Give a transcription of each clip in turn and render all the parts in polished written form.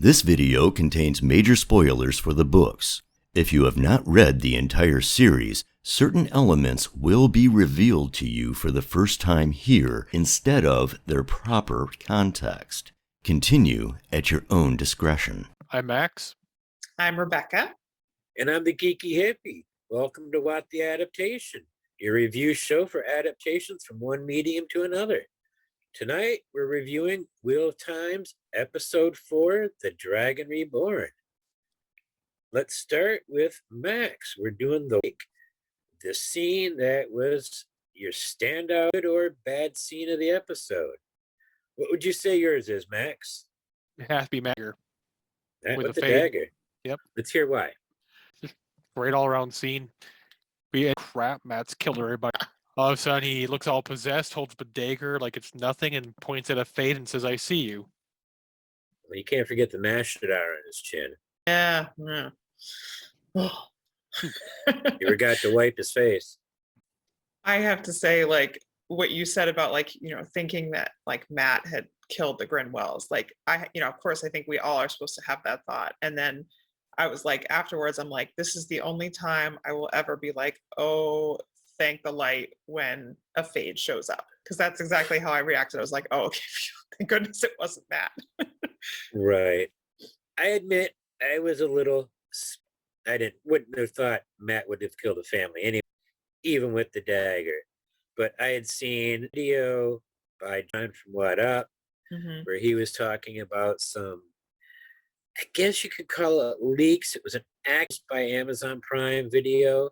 This video contains major spoilers for the books. If you have not read the entire series, certain elements will be revealed to you for the first time here instead of their proper context. Continue at your own discretion. I'm Max. I'm Rebecca. And I'm the Geeky Hippie. Welcome to What the Adaptation, your review show for adaptations from one medium to another. Tonight, we're reviewing Wheel of Time's Episode 4, The Dragon Reborn. Let's start with Max. We're doing the scene that was your standout good or bad scene of the episode. What would you say yours is, Max? It has to be Magger. That with the fade. dagger. Yep. Let's hear why. Great all-around scene. Crap, Matt's killed everybody. All of a sudden, he looks all possessed, holds the dagger like it's nothing, and points at a fade and says, "I see you." Well, you can't forget the Mashadar on his chin. Yeah. You forgot to wipe his face. I have to say, like, what you said about, like, thinking that, like, Matt had killed the Grinwells. Like, of course, I think we all are supposed to have that thought. And then I was like, afterwards, I'm like, this is the only time I will ever be like, oh, thank the light when a fade shows up. Because that's exactly how I reacted. I was like, oh, okay, thank goodness it wasn't Matt. Right. I admit I was a little, wouldn't have thought Matt would have killed a family anyway, even with the dagger. But I had seen a video by John from What Up, where he was talking about some, I guess you could call it leaks. It was an act by Amazon Prime video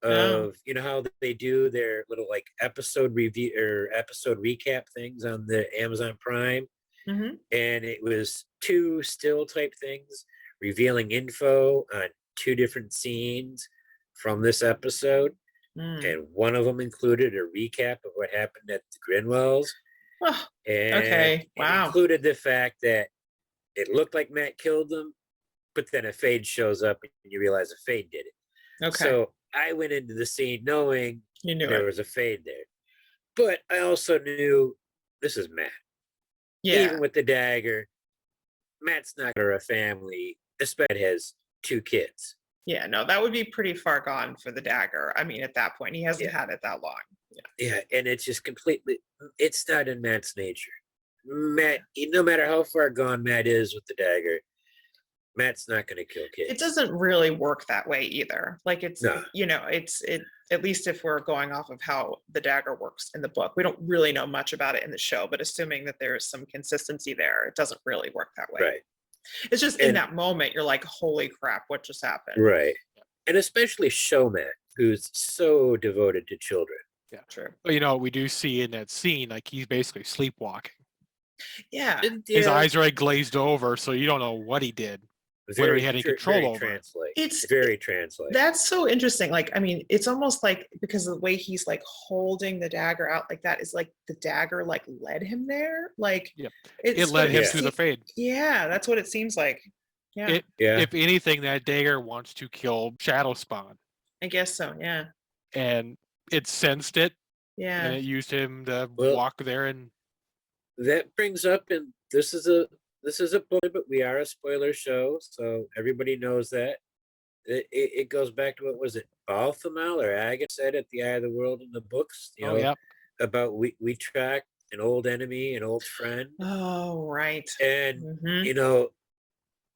of, how they do their little like episode review or episode recap things on the Amazon Prime. And it was two still type things revealing info on two different scenes from this episode. And one of them included a recap of what happened at the Grinwells. Oh, and okay. Wow. It included the fact that it looked like Matt killed them, but then a fade shows up and you realize a fade did it. Okay. So I went into the scene knowing there was a fade there. But I also knew this is Matt. Yeah. Even with the dagger, Matt's not a family, especially has two kids. Yeah, no, that would be pretty far gone for the dagger. I mean, at that point, he hasn't had it that long. Yeah, and it's just completely, it's not in Matt's nature. Matt, no matter how far gone Matt is with the dagger, Matt's not going to kill kids. It doesn't really work that way either. Like it's, No. At least if we're going off of how the dagger works in the book, we don't really know much about it in the show, but assuming that there's some consistency there, it doesn't really work that way. Right. It's just in that moment, you're like, holy crap, what just happened? Right. And especially show Matt, who's so devoted to children. Yeah, true. But we do see in that scene, like he's basically sleepwalking. Yeah. His eyes are like glazed over, so you don't know what he did. Whether he had any control over it. It's very translate. That's so interesting. Like, I mean, it's almost like because of the way he's like holding the dagger out like that is like the dagger like led him there. Like it led him through the fade. Yeah, that's what it seems like. Yeah. If anything, that dagger wants to kill Shadow Spawn. I guess so, yeah. And it sensed it. Yeah. And it used him to walk there, and that brings up, and this is a book, but we are a spoiler show, so everybody knows that. It goes back to, what was it, Balthamel or Agatha said at the Eye of the World in the books, about we tracked an old enemy, an old friend. Oh, right. And,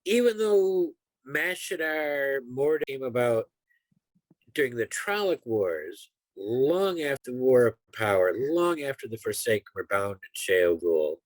even though Mashadar Mord came about during the Trolloc Wars, long after the War of Power, long after the Forsaken were bound in Sheol,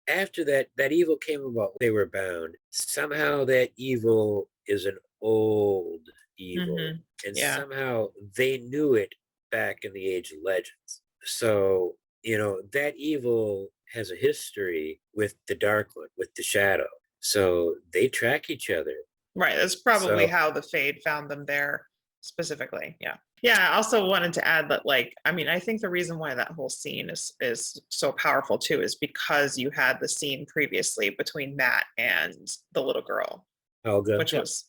after that evil came about, they were bound. Somehow that evil is an old evil. And somehow they knew it back in the Age of Legends. So, that evil has a history with the Dark One, with the Shadow. So they track each other. Right. That's probably how the Fade found them there specifically. Yeah. Yeah, I also wanted to add that, like, I mean, I think the reason why that whole scene is so powerful too is because you had the scene previously between Matt and the little girl, Helga, which was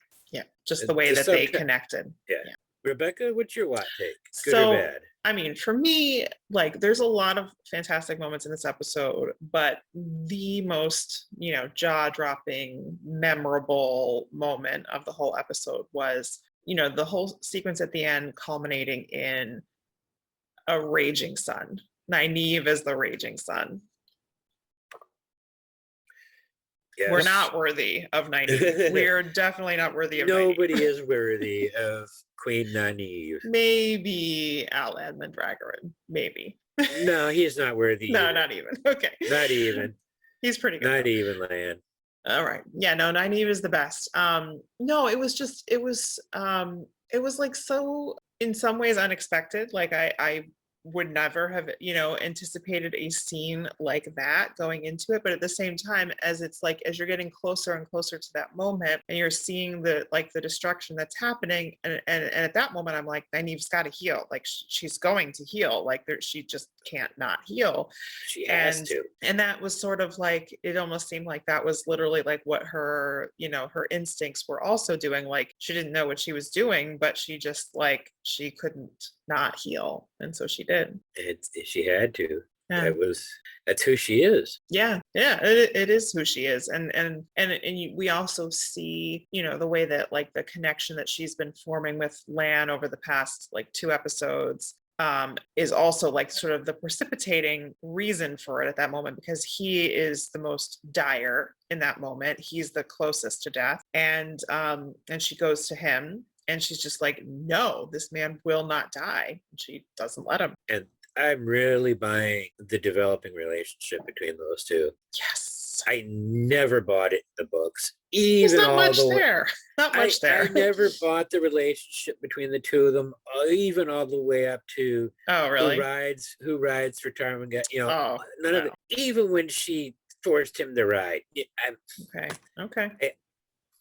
just the way that they connected. Yeah. Rebecca, what's your what take? Good or bad? I mean, for me, like there's a lot of fantastic moments in this episode, but the most, jaw-dropping, memorable moment of the whole episode was, the whole sequence at the end culminating in a raging sun. Nynaeve is the raging sun. Yes. We're not worthy of Nynaeve. We're definitely not worthy of Nobody Nynaeve. is worthy of Queen Nynaeve. Maybe Alan Mandragoran. Maybe. No, he's not worthy. No, either. not even. Okay. Not even. He's pretty good. Not though. even, Lan. All right. Yeah, no, Nynaeve is the best. No, it was like so in some ways unexpected. Like I would never have, anticipated a scene like that going into it. But at the same time, as it's like, as you're getting closer and closer to that moment and you're seeing the destruction that's happening. And at that moment, I'm like, Nynaeve's got to heal. Like she's going to heal. Like she just can't not heal. She has to. And that was sort of like, it almost seemed like that was literally like what her, her instincts were also doing. Like she didn't know what she was doing, but she just like, she couldn't not heal. And so she did. She had to. Yeah. That's who she is. Yeah, it is who she is, and we also see, the way that like the connection that she's been forming with Lan over the past like 2 episodes is also like sort of the precipitating reason for it at that moment, because he is the most dire in that moment. He's the closest to death, and she goes to him. And she's just like, no, this man will not die. And she doesn't let him. And I'm really buying the developing relationship between those two. Yes. I never bought it in the books. There's not much there. Not much there. I never bought the relationship between the two of them, even all the way up to really? who rides for Tarmangat. None of it. Even when she forced him to ride.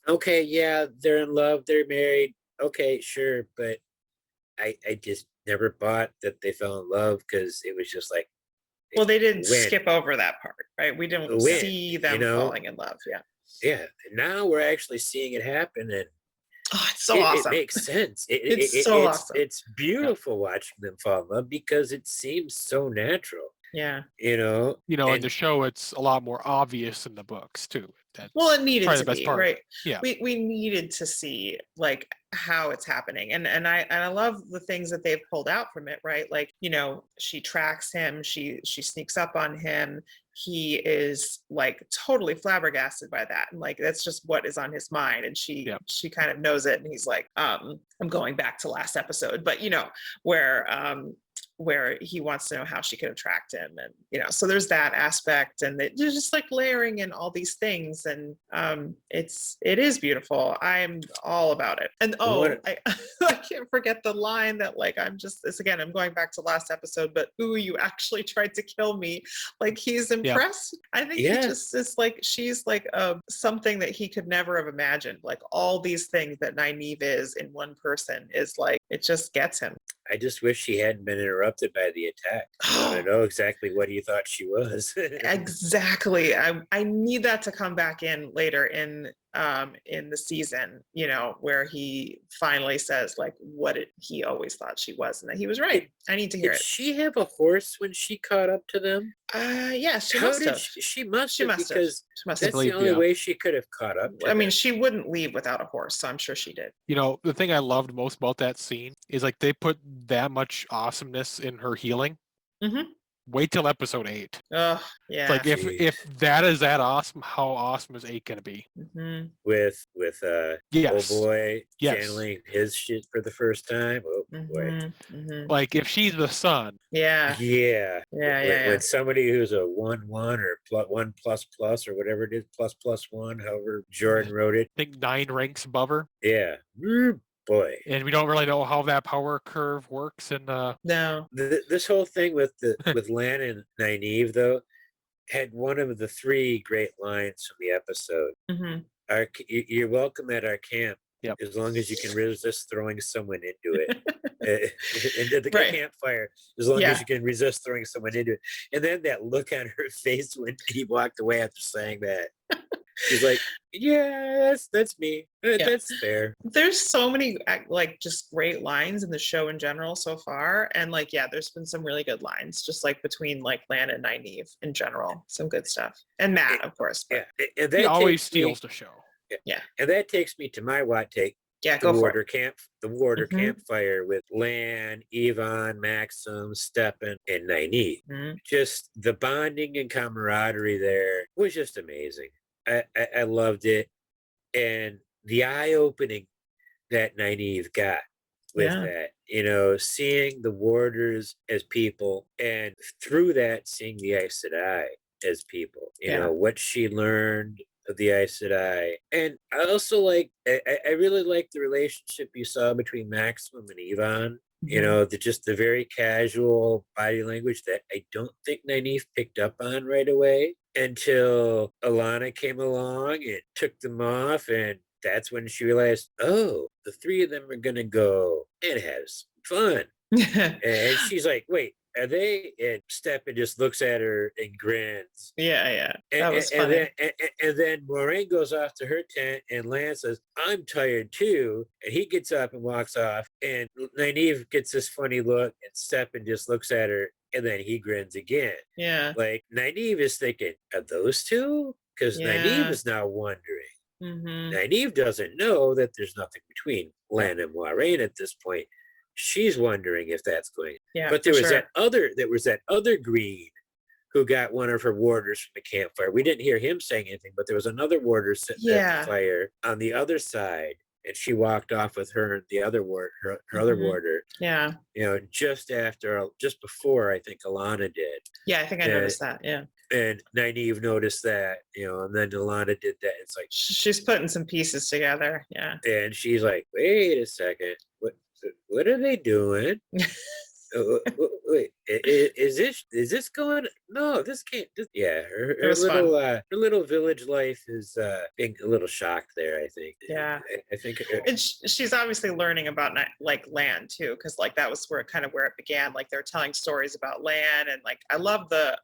Okay, yeah, they're in love, they're married. Okay, sure, but I just never bought that they fell in love, because it was just like, well, they didn't skip over that part, right? We didn't see them falling in love. Yeah. Now we're actually seeing it happen, and it's so awesome. It makes sense. It's so awesome. It's beautiful watching them fall in love, because it seems so natural. Yeah. In the show, it's a lot more obvious in the books too. It needed to be, right? Yeah. We needed to see like how it's happening. And I love the things that they've pulled out from it, right? Like, she tracks him, she sneaks up on him. He is like totally flabbergasted by that. And like, that's just what is on his mind. And she kind of knows it. And he's like, I'm going back to last episode, but where he wants to know how she could have tracked him, and so there's that aspect, and they're just like layering in all these things, and it is beautiful. I'm all about it. And I can't forget the line that like I'm going back to last episode, but ooh, you actually tried to kill me. Like he's impressed. I think he just is like, she's like something that he could never have imagined. Like all these things that Nynaeve is in one person is like, it just gets him. I just wish she hadn't been interrupted by the attack. I want to know exactly what he thought she was. Exactly. I need that to come back in later in the season, where he finally says like what he always thought she was, and that he was right. I need to hear it. Did she have a horse when she caught up to them? Yes, she must have. She must have, because that's the only way she could have caught up to them. She wouldn't leave without a horse, so I'm sure she did. The thing I loved most about that scene is like they put that much awesomeness in her healing. Mm-hmm. Wait till episode 8. Yeah. It's like if that is that awesome, how awesome is 8 gonna be? Mm-hmm. With old boy channeling his shit for the first time. Oh boy. Mm-hmm. Like if she's the son. Yeah. When somebody who's a 1-1 or +1++ or whatever it is, ++1, however Jordan wrote it. I think 9 ranks above her. Yeah. Boy. And we don't really know how that power curve works. And no, this whole thing with Lan and Nynaeve though had one of the 3 great lines from the episode. Mm-hmm. You're welcome at our camp. Yep. As long as you can resist throwing someone into it. Into the campfire, as long as you can resist throwing someone into it. And then that look on her face when he walked away after saying that. She's like, yeah, that's me. That's fair. There's so many like just great lines in the show in general so far, and like there's been some really good lines just like between like Lan and Nynaeve in general. Some good stuff, and Matt, of course. Yeah, and He that always takes me, steals the show. Yeah. and that takes me to my Watt take. Yeah, The go for warder it. camp, the warder Mhm. campfire with Lan, Yvonne, Maxim, Stepan, and Nynaeve. Mhm. Just the bonding and camaraderie there was just amazing. I loved it, and the eye opening that Nynaeve got with Yeah. that, you know, seeing the warders as people, and through that seeing the Aes Sedai as people, you Yeah. know, what she learned of the Aes Sedai. And I also I really like the relationship you saw between Maximum and Yvonne. You Mhm. know, just the very casual body language that I don't think Nynaeve picked up on right away until Alana came along and took them off, and that's when she realized, oh, the three of them are gonna go and have some fun. And she's like, wait, are they? And Stepan just looks at her and grins. Yeah. That And, was and funny. then Moraine goes off to her tent, and Lance says, I'm tired too. And he gets up and walks off. And Nynaeve gets this funny look, and Stepan just looks at her, and then he grins again. Yeah. Like, Nynaeve is thinking, are those two? Because Nynaeve Yeah. is now wondering. Mhm. Nynaeve doesn't know that there's nothing between Lan and Moraine at this point. She's wondering if that's going. Yeah. But there for was sure. that other green who got one of her warders from the campfire. We didn't hear him saying anything, but there was another warder sitting at Yeah. the fire on the other side, and she walked off with her and the other her other Mhm. warder. Yeah. You know, just before I think Alana did. Yeah, I think I noticed that. Yeah. And Nynaeve noticed that, you know, and then Alana did that. It's like, She's putting some pieces together. Yeah. and she's like, wait a second, what are they doing? Wait, is this going? No, this can't. Yeah, It her was little fun. her little village life is being a little shocked there. I think. Yeah. I think. And she's obviously learning about like land too, because like that was where it began. Like they're telling stories about land, and like I love the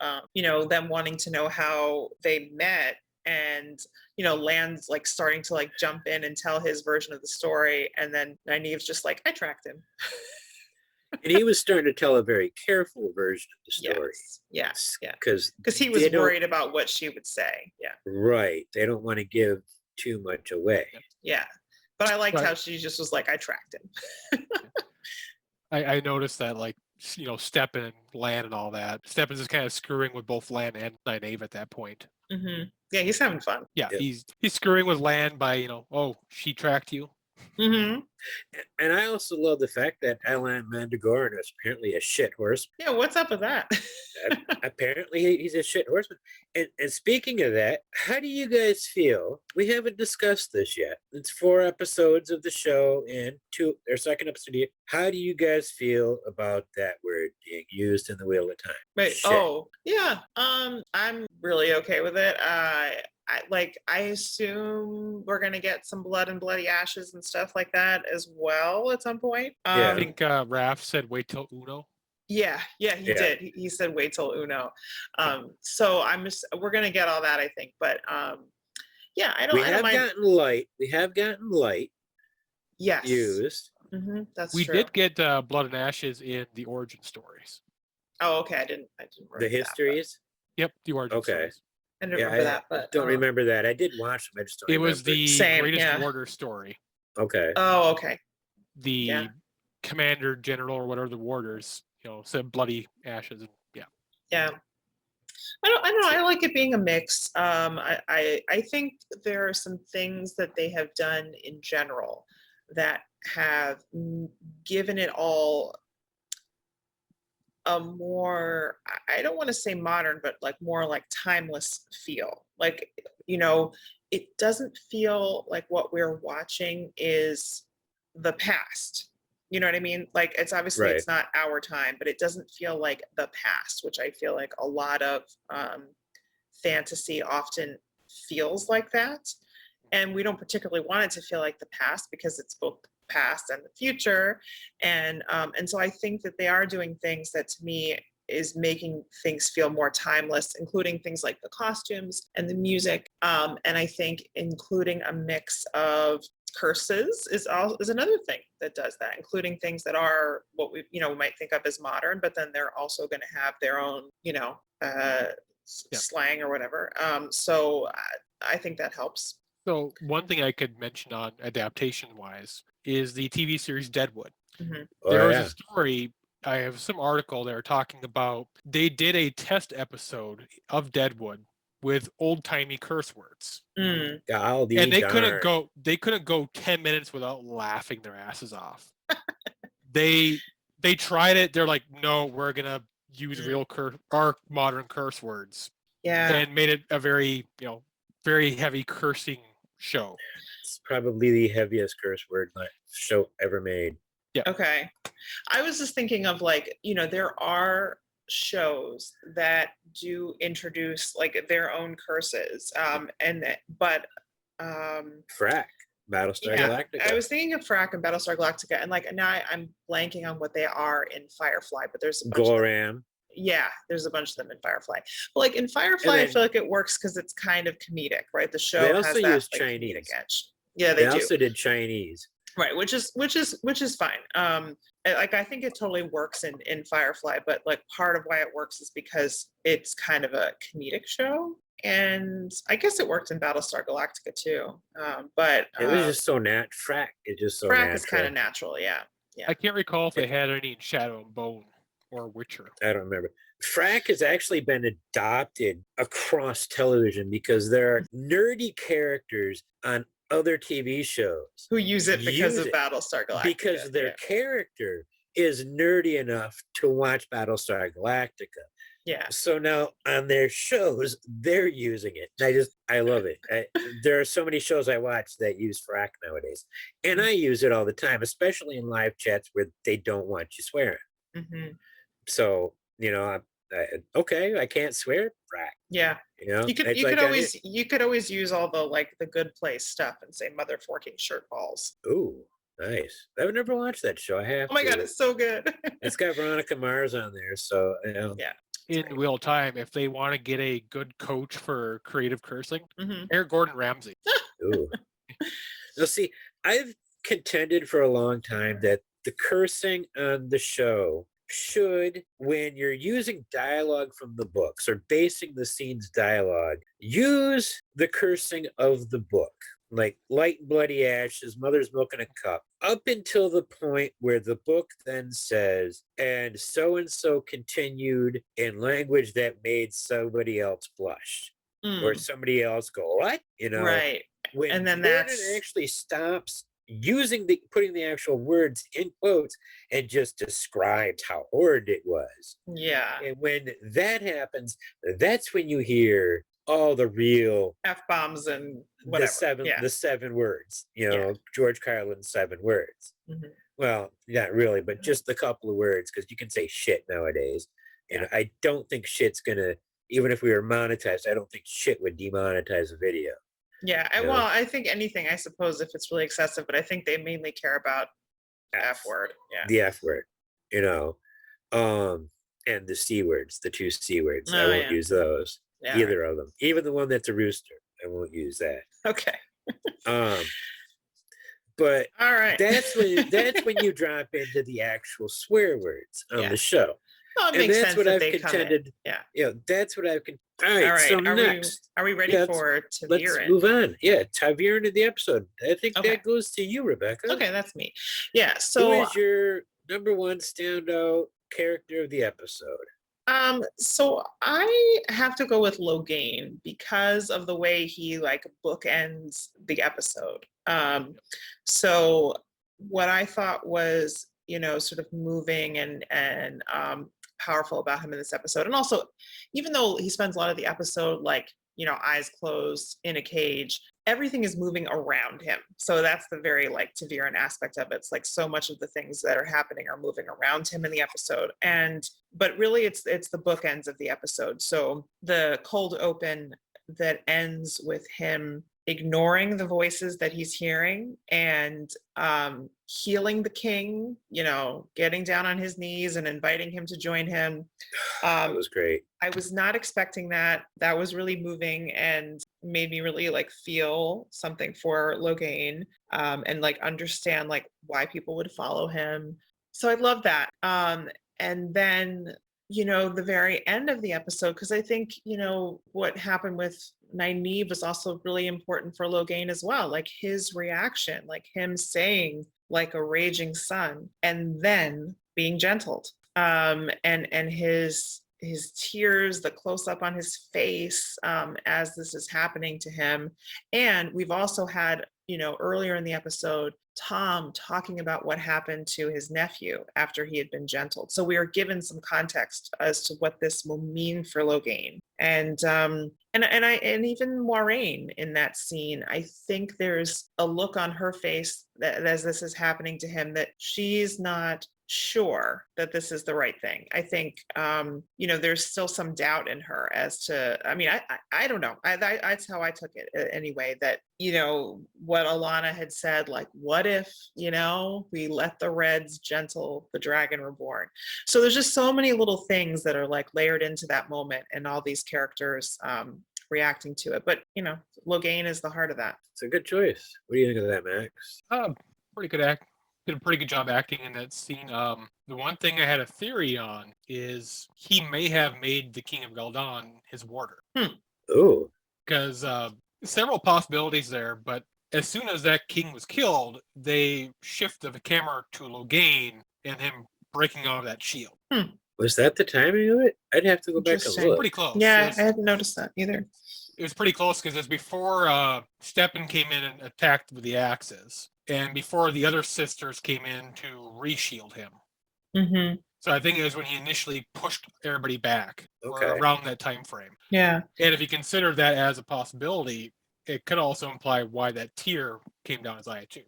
them wanting to know how they met, and Land's like starting to like jump in and tell his version of the story, and then Nynaeve's just like, I tracked him. And he was starting to tell a very careful version of the story. Yes. Yeah. Because he was worried about what she would say. Yeah. Right. They don't want to give too much away. Yeah. But I liked how she just was like, I tracked him. I noticed that, like, Stepan and Lan and all that. Stepan's just kind of screwing with both Lan and Nynaeve at that point. Mm-hmm. Yeah, he's having fun. Yeah, he's screwing with Lan by, oh, she tracked you. Mm-hmm. And I also love the fact that Alan Mandragoran is apparently a shit horse. Yeah, what's up with that? Apparently he's a shit horseman. And speaking of that, how do you guys feel? We haven't discussed this yet. It's 4 episodes of the show and 2 or second episode. How do you guys feel about that word being used in the Wheel of Time? Wait, Shit. oh, yeah. I'm really okay with it. I assume we're gonna get some blood and bloody ashes and stuff like that as well at some point. I think Raph said wait till Uno. Yeah, he did. He said wait till Uno. So we're gonna get all that, I think. But yeah, I don't. We have gotten light. Yes. Used. Mm-hmm, that's we true. did get blood and ashes in the origin stories. Oh, okay. I didn't. The histories. Yep, the origin stories. I didn't remember that, but don't remember that. I did watch them. I just don't remember. It was the greatest warder story. Okay. Oh, okay. The commander general or whatever the warders, said bloody ashes. And, yeah. I don't know. I like it being a mix. I think there are some things that they have done in general that have given it all a more, I don't want to say modern, but like more like timeless feel. Like, it doesn't feel like what we're watching is the past. You know what I mean? Like, it's obviously It's not our time, but it doesn't feel like the past, which I feel like a lot of fantasy often feels like that. And we don't particularly want it to feel like the past because it's both the past and the future. And so I think that they are doing things that to me is making things feel more timeless, including things like the costumes and the music. And I think including a mix of curses is another thing that does that, including things that are what we might think of as modern, but then they're also going to have their own slang or whatever. So I think that helps. So one thing I could mention on adaptation wise is the TV series Deadwood. Mm-hmm. There was a story, I have some article there talking about they did a test episode of Deadwood with old-timey curse words. Mm. And they couldn't go 10 minutes without laughing their asses off. They tried it, they're like, no, we're gonna use our modern curse words. Yeah. And made it a very, very heavy cursing show. It's probably the heaviest curse word show ever made. Yeah. Okay. I was just thinking of there are shows that do introduce their own curses. Frack, Battlestar Galactica. I was thinking of Frack and Battlestar Galactica, and now I'm blanking on what they are in Firefly, but there's a bunch Goram. Yeah, there's a bunch of them in Firefly. But in Firefly, I feel like it works because it's kind of comedic, right? The show they also has that use Chinese. comedic edge. Yeah, they do. Also did Chinese. Right, which is fine. I think it totally works in Firefly, but part of why it works is because it's kind of a comedic show, and I guess it worked in Battlestar Galactica too. But it was just so Frack is just so natural. Frack is kind of natural, yeah. I can't recall if they had any in Shadow and Bone or Witcher. I don't remember. Frack has actually been adopted across television because there are nerdy characters on other TV shows who use it because of Battlestar Galactica. Because their character is nerdy enough to watch Battlestar Galactica. Yeah. So now on their shows, they're using it. I love it. There are so many shows I watch that use Frack nowadays. And I use it all the time, especially in live chats where they don't want you swearing. Mm-hmm. So, okay, I can't swear, Frack. Yeah. You could always use all the Good Place stuff and say mother forking shirt balls. Ooh, nice. I've never watched that show. I have. Oh my God, it's so good. It's got Veronica Mars on there, so yeah. In real time, if they want to get a good coach for creative cursing, Air Gordon Ramsay. Ooh. Now, see, I've contended for a long time that the cursing on the show should, when you're using dialogue from the books or basing the scene's dialogue, use the cursing of the book. Like light and bloody ashes, mother's milk in a cup, up until the point where the book then says, and so continued in language that made somebody else blush. Or somebody else go, what? Right. And then Gordon actually stops putting the actual words in quotes and just described how horrid it was. Yeah. And when that happens, that's when you hear all the real F-bombs and whatever. The seven words, George Carlin's 7 words. Mm-hmm. Well, not really, but just a couple of words, because you can say shit nowadays. And I don't think shit's gonna, even if we were monetized, I don't think shit would demonetize a video. Yeah, well, I think anything, I suppose, if it's really excessive, but I think they mainly care about the F word. Yeah. The F word, and the C words, the 2 C words. I won't use those, either of them. Even the one that's a rooster, I won't use that. Okay. But all right. That's when you drop into the actual swear words on the show. Well, it makes sense what that I've contended. That's what I've contended. All right. So next, are we ready for Taviran? Let's move on. Yeah, Taviran of the episode. I think that goes to you, Rebecca. Okay, that's me. Yeah. So who is your number one standout character of the episode? So I have to go with Logain because of the way he bookends the episode. So what I thought was, sort of moving and powerful about him in this episode. And also, even though he spends a lot of the episode eyes closed in a cage, everything is moving around him. So that's the very Taviran aspect of it. It's so much of the things that are happening are moving around him in the episode. But really it's the bookends of the episode. So the cold open that ends with him ignoring the voices that he's hearing and healing the king, getting down on his knees and inviting him to join him. That was great. I was not expecting that. That was really moving and made me really feel something for Logain, and understand why people would follow him. So I love that. And then, the very end of the episode, because I think, what happened with Nynaeve was also really important for Logain as well. His reaction, him saying like a raging sun and then being gentled. And his tears, the close up on his face as this is happening to him. And we've also had, earlier in the episode, Tom talking about what happened to his nephew after he had been gentled. So we are given some context as to what this will mean for Logain. And even Moiraine in that scene, I think there's a look on her face that as this is happening to him that she's not sure that this is the right thing. I think there's still some doubt in her as to, I don't know. That's how I took it anyway, that what Alana had said, what if we let the Reds gentle the Dragon Reborn. So there's just so many little things that are layered into that moment and all these characters reacting to it. But Logain is the heart of that. It's a good choice. What do you think of that, Max? Pretty good act. Did a pretty good job acting in that scene. The one thing I had a theory on is he may have made the King of Galdon his warder. Oh. Because several possibilities there, but as soon as that king was killed, they shifted the camera to Logain and him breaking out of that shield. Was that the timing of it? I'd have to go back and look. Pretty close. Yeah, I hadn't noticed that either. It was pretty close because it was before Stepan came in and attacked with the axes, and before the other sisters came in to re-shield him. Mm-hmm. So I think it was when he initially pushed everybody back, Okay. or around that time frame. Yeah. And if you consider that as a possibility, it could also imply why that tear came down his eye too.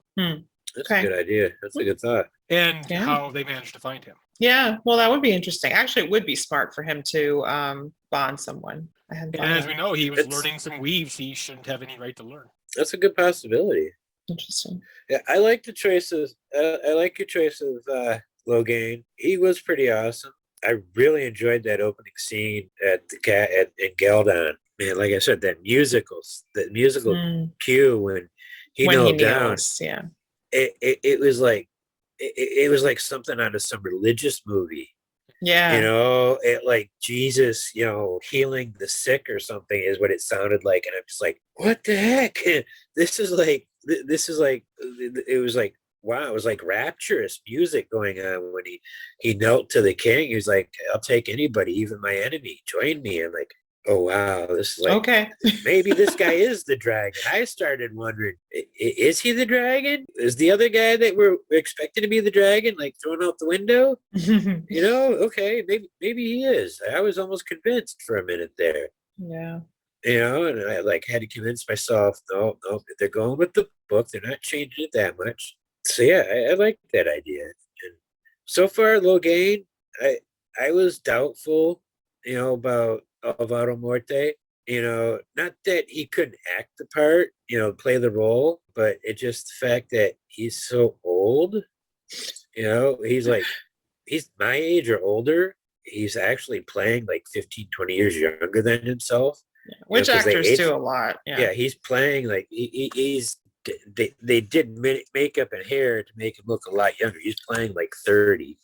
That's a good idea. That's a good thought. And how they managed to find him. Yeah, well, that would be interesting. Actually, it would be smart for him to bond someone. And as we know, he was learning some weaves he shouldn't have any right to learn. That's a good possibility. Interesting. Yeah, I like the choices. I like your choice of Logain. He was pretty awesome. I really enjoyed that opening scene at in Galdon. Man, like I said, that musical cue when he knelt down. Yeah. It was like it was like something out of some religious movie. Yeah. It like Jesus, healing the sick or something is what it sounded like. And I'm just like, what the heck? This is like, it was like, wow, it was like rapturous music going on when he knelt to the king. He was like, I'll take anybody, even my enemy, join me. I'm like, oh, wow, this is like, okay. Maybe this guy is the dragon. I started wondering, is he the dragon? Is the other guy that we're expecting to be the dragon like thrown out the window? Okay, maybe he is. I was almost convinced for a minute there. Yeah. And I had to convince myself, no, they're going with the book. They're not changing it that much. So yeah, I like that idea. And so far, Logain, I was doubtful, about Alvaro Morte. Not that he couldn't act the part, play the role, but it's just the fact that he's so old. He's my age or older. He's actually playing like 15, 20 years younger than himself. Yeah. Which actors do a lot. Yeah, he's playing like they did makeup and hair to make him look a lot younger. He's playing like 30.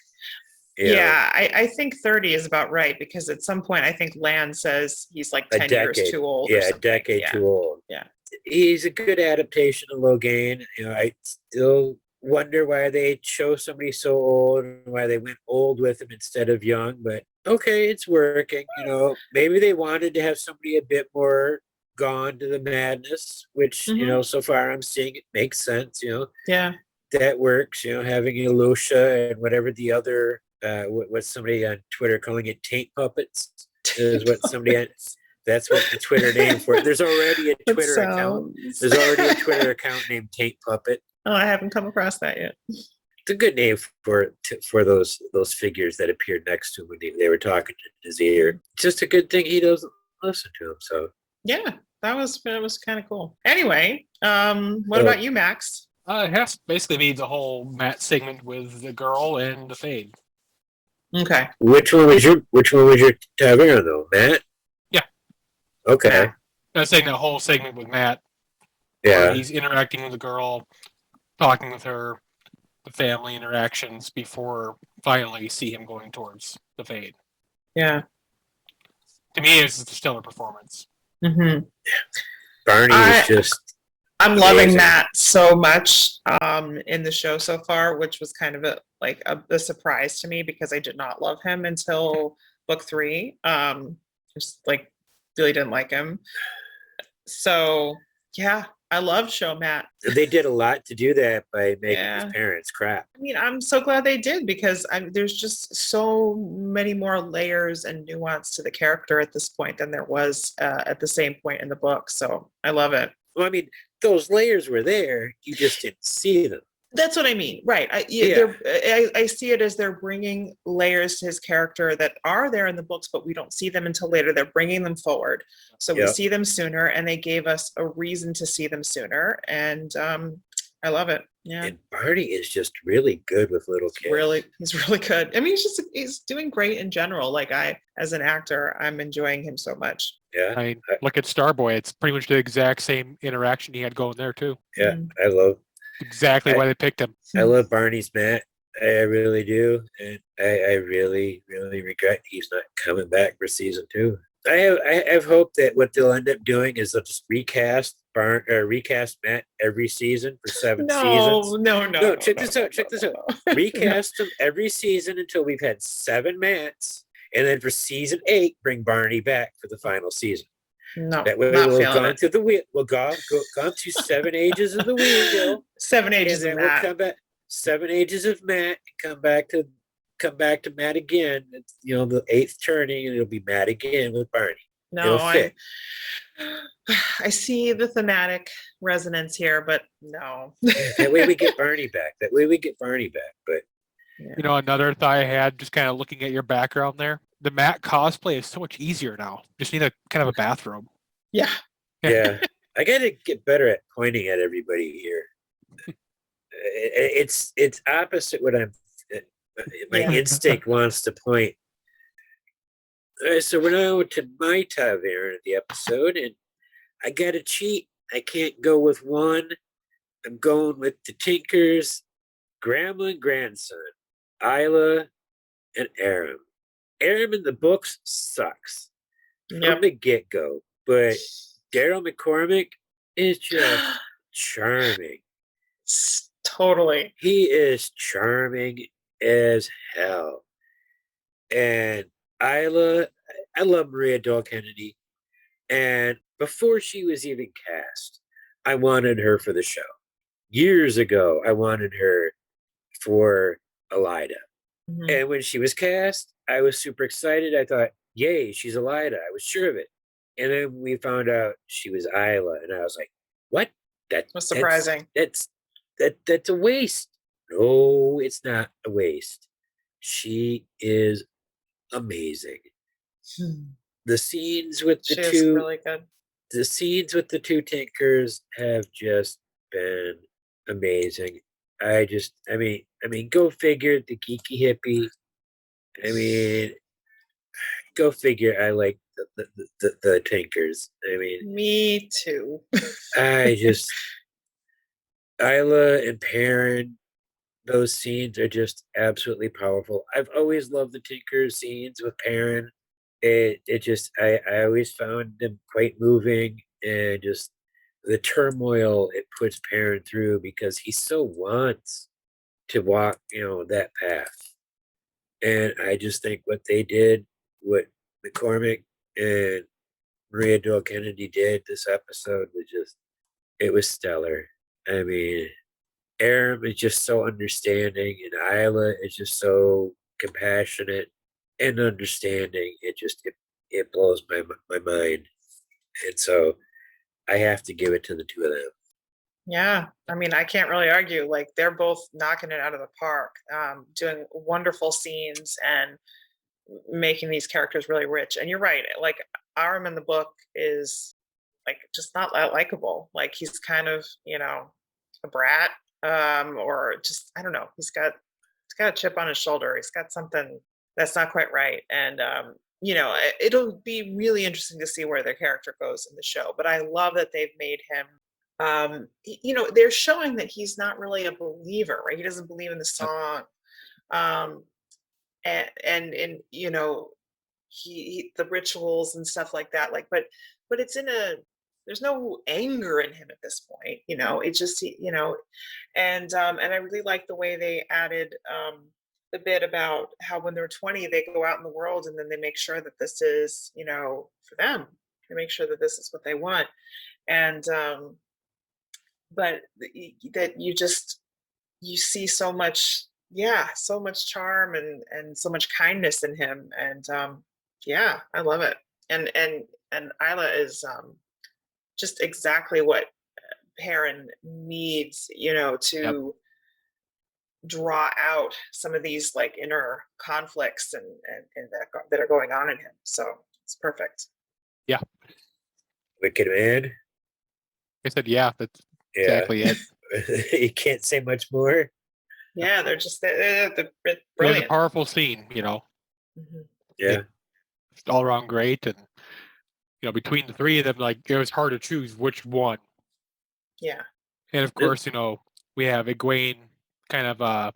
Yeah, I think 30 is about right, because at some point I think Lan says he's like 10 years too old. Yeah, a decade too old. Yeah. He's a good adaptation of Logain. I still wonder why they chose somebody so old and why they went old with him instead of young, but okay, it's working. Maybe they wanted to have somebody a bit more gone to the madness, which, so far I'm seeing it makes sense, Yeah. That works, having Elisha and whatever the other what somebody on Twitter calling it taint puppets is what somebody that's what the Twitter name for it. There's already a Twitter account. There's already a Twitter account named Taint Puppet. Oh, I haven't come across that yet. It's a good name for those figures that appeared next to him when they were talking in his ear. It's just a good thing he doesn't listen to him. So yeah, that was kind of cool. Anyway, what So- about you, Max? It has to basically be the whole Matt segment with the girl and the Fade. Okay. Which one was your tavern though, Matt? Yeah. Okay. Matt. I was saying that whole segment with Matt, where Yeah. he's interacting with the girl, talking with her, the family interactions before finally you see him going towards the Fade. Yeah. To me, it's a stellar performance. Mm-hmm. Barney is just I'm loving amazing. Matt so much in the show so far, which was kind of a surprise to me because I did not love him until book 3. Just like really didn't like him. So yeah, I love show Matt. They did a lot to do that by making Yeah. his parents crap. I mean, I'm so glad they did because there's just so many more layers and nuance to the character at this point than there was at the same point in the book. So I love it. Well, I mean, those layers were there. You just didn't see them. That's what I mean, right? I see it as they're bringing layers to his character that are there in the books, but we don't see them until later. They're bringing them forward, so we Yep. see them sooner, and they gave us a reason to see them sooner, and I love it. Yeah, And Barney is just really good with little kids. he's really good. I mean, he's doing great in general. Like as an actor, I'm enjoying him so much. Yeah. I mean, look at Starboy. It's pretty much the exact same interaction he had going there, too. Yeah. Mhm. I love Exactly why they picked him. I love Barney's Matt. I really do. And I really, really regret he's not coming back for season 2. I have hope that what they'll end up doing is they'll just recast Matt every season for 7 seasons. No, Check this out. Recast them every season until we've had 7 Matts. And then for season 8, bring Barney back for the final season. No, That way not we'll have feeling gone it. through the wheel. We'll gone through 7 ages of the wheel. 7 ages And of then we'll Matt. come back 7 ages of Matt and come back to Matt again. It's, the 8th turning, and it'll be Matt again with Barney. No, It'll fit. I see the thematic resonance here, but no. That way we get Barney back. But You know, another thought I had, just kind of looking at your background there, the Matt cosplay is so much easier now. Just need a kind of a bathrobe. Yeah. yeah, I got to get better at pointing at everybody here. It's opposite what my Yeah. instinct wants to point. All right, so we're now to my tavern of the episode, and I got to cheat. I can't go with one. I'm going with the Tinkers, grandma and grandson, Isla and Aram. Aram in the books sucks from Yep. the get-go, but Daryl McCormick is just charming. Totally. He is charming as hell. And Isla, I love Maria Dole Kennedy. And before she was even cast, I wanted her for the show. Years ago, I wanted her for Elida. Mhm. And when she was cast, I was super excited. I thought, yay, she's Elida. I was sure of it. And then we found out she was Isla. And I was like, what? Was surprising. That's a waste. No, it's not a waste. She is amazing. The scenes with the She is two really good. the scenes with the two Tinkers have just been amazing. I mean, go figure, the Geeky Hippie. I mean, go figure. I like the Tinkers. I mean, Me too. I just Isla and Perrin. Those scenes are just absolutely powerful. I've always loved the Tinker scenes with Perrin. It just I always found them quite moving, and just the turmoil it puts Perrin through because he so wants to walk, that path. And I just think what they did, what McCormick and Maria Dole Kennedy did this episode it was stellar. I mean, Aram is just so understanding, and Isla is just so compassionate and understanding. It blows my mind, and so I have to give it to the two of them. Yeah. I mean, I can't really argue. Like, they're both knocking it out of the park, doing wonderful scenes and making these characters really rich. And you're right. Like, Aram in the book is like just not that likable. Like he's kind of, a brat, or just, I don't know. He's got a chip on his shoulder. He's got something that's not quite right. And it'll be really interesting to see where their character goes in the show. But I love that they've made him, they're showing that he's not really a believer, right? He doesn't believe in the song. And he the rituals and stuff like that, like, but it's there's no anger in him at this point, it just, and I really like the way they added the bit about how when they're 20 they go out in the world and then they make sure that this is, for them. They make sure that this is what they want. And but that you see so much, so much charm and so much kindness in him. And I love it. And Isla is just exactly what Perrin needs, to draw out some of these like inner conflicts and that are going on in him. So it's perfect. Yeah. Wicked Man. I said, that's Yeah. exactly it. You can't say much more. Yeah, they're just they're It was brilliant. a powerful scene, Mhm. Yeah. It's all around great. And, between the three of them, like, it was hard to choose which one. Yeah. And of course, we have Egwene kind of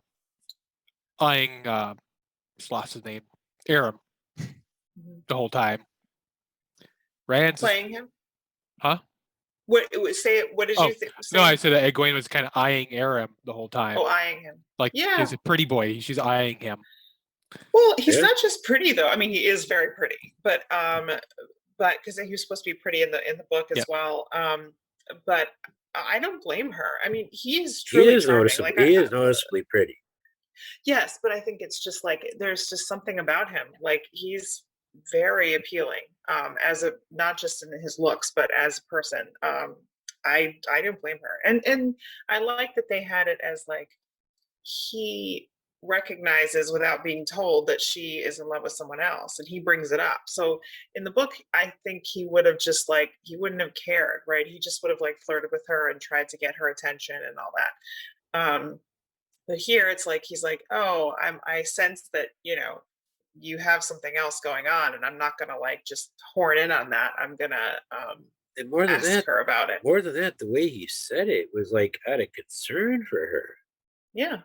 eyeing, just lost his name, Aram, Mhm. the whole time. Rand's Playing him? Huh? What say it? What did you think? No, I said that Egwene was kind of eyeing Aram the whole time. Oh, eyeing him. Like, Yeah. he's a pretty boy. She's eyeing him. Well, he's Yeah. not just pretty though. I mean, he is very pretty, but because he was supposed to be pretty in the book as well. But I don't blame her. I mean, he is truly charming. Like, he is noticeably pretty. Yes, but I think it's just like there's just something about him. Like he's very appealing, as a not just in his looks, but as a person. I don't blame her, and I like that they had it as like he recognizes without being told that she is in love with someone else, and he brings it up. So in the book, I think he would have just like he wouldn't have cared, right? He just would have like flirted with her and tried to get her attention and all that. But here it's like he's like, oh, I sense that you have something else going on, and I'm not gonna like just horn in on that. I'm gonna And more than ask that, her about it. the way he said it was like out of concern for her. Yeah.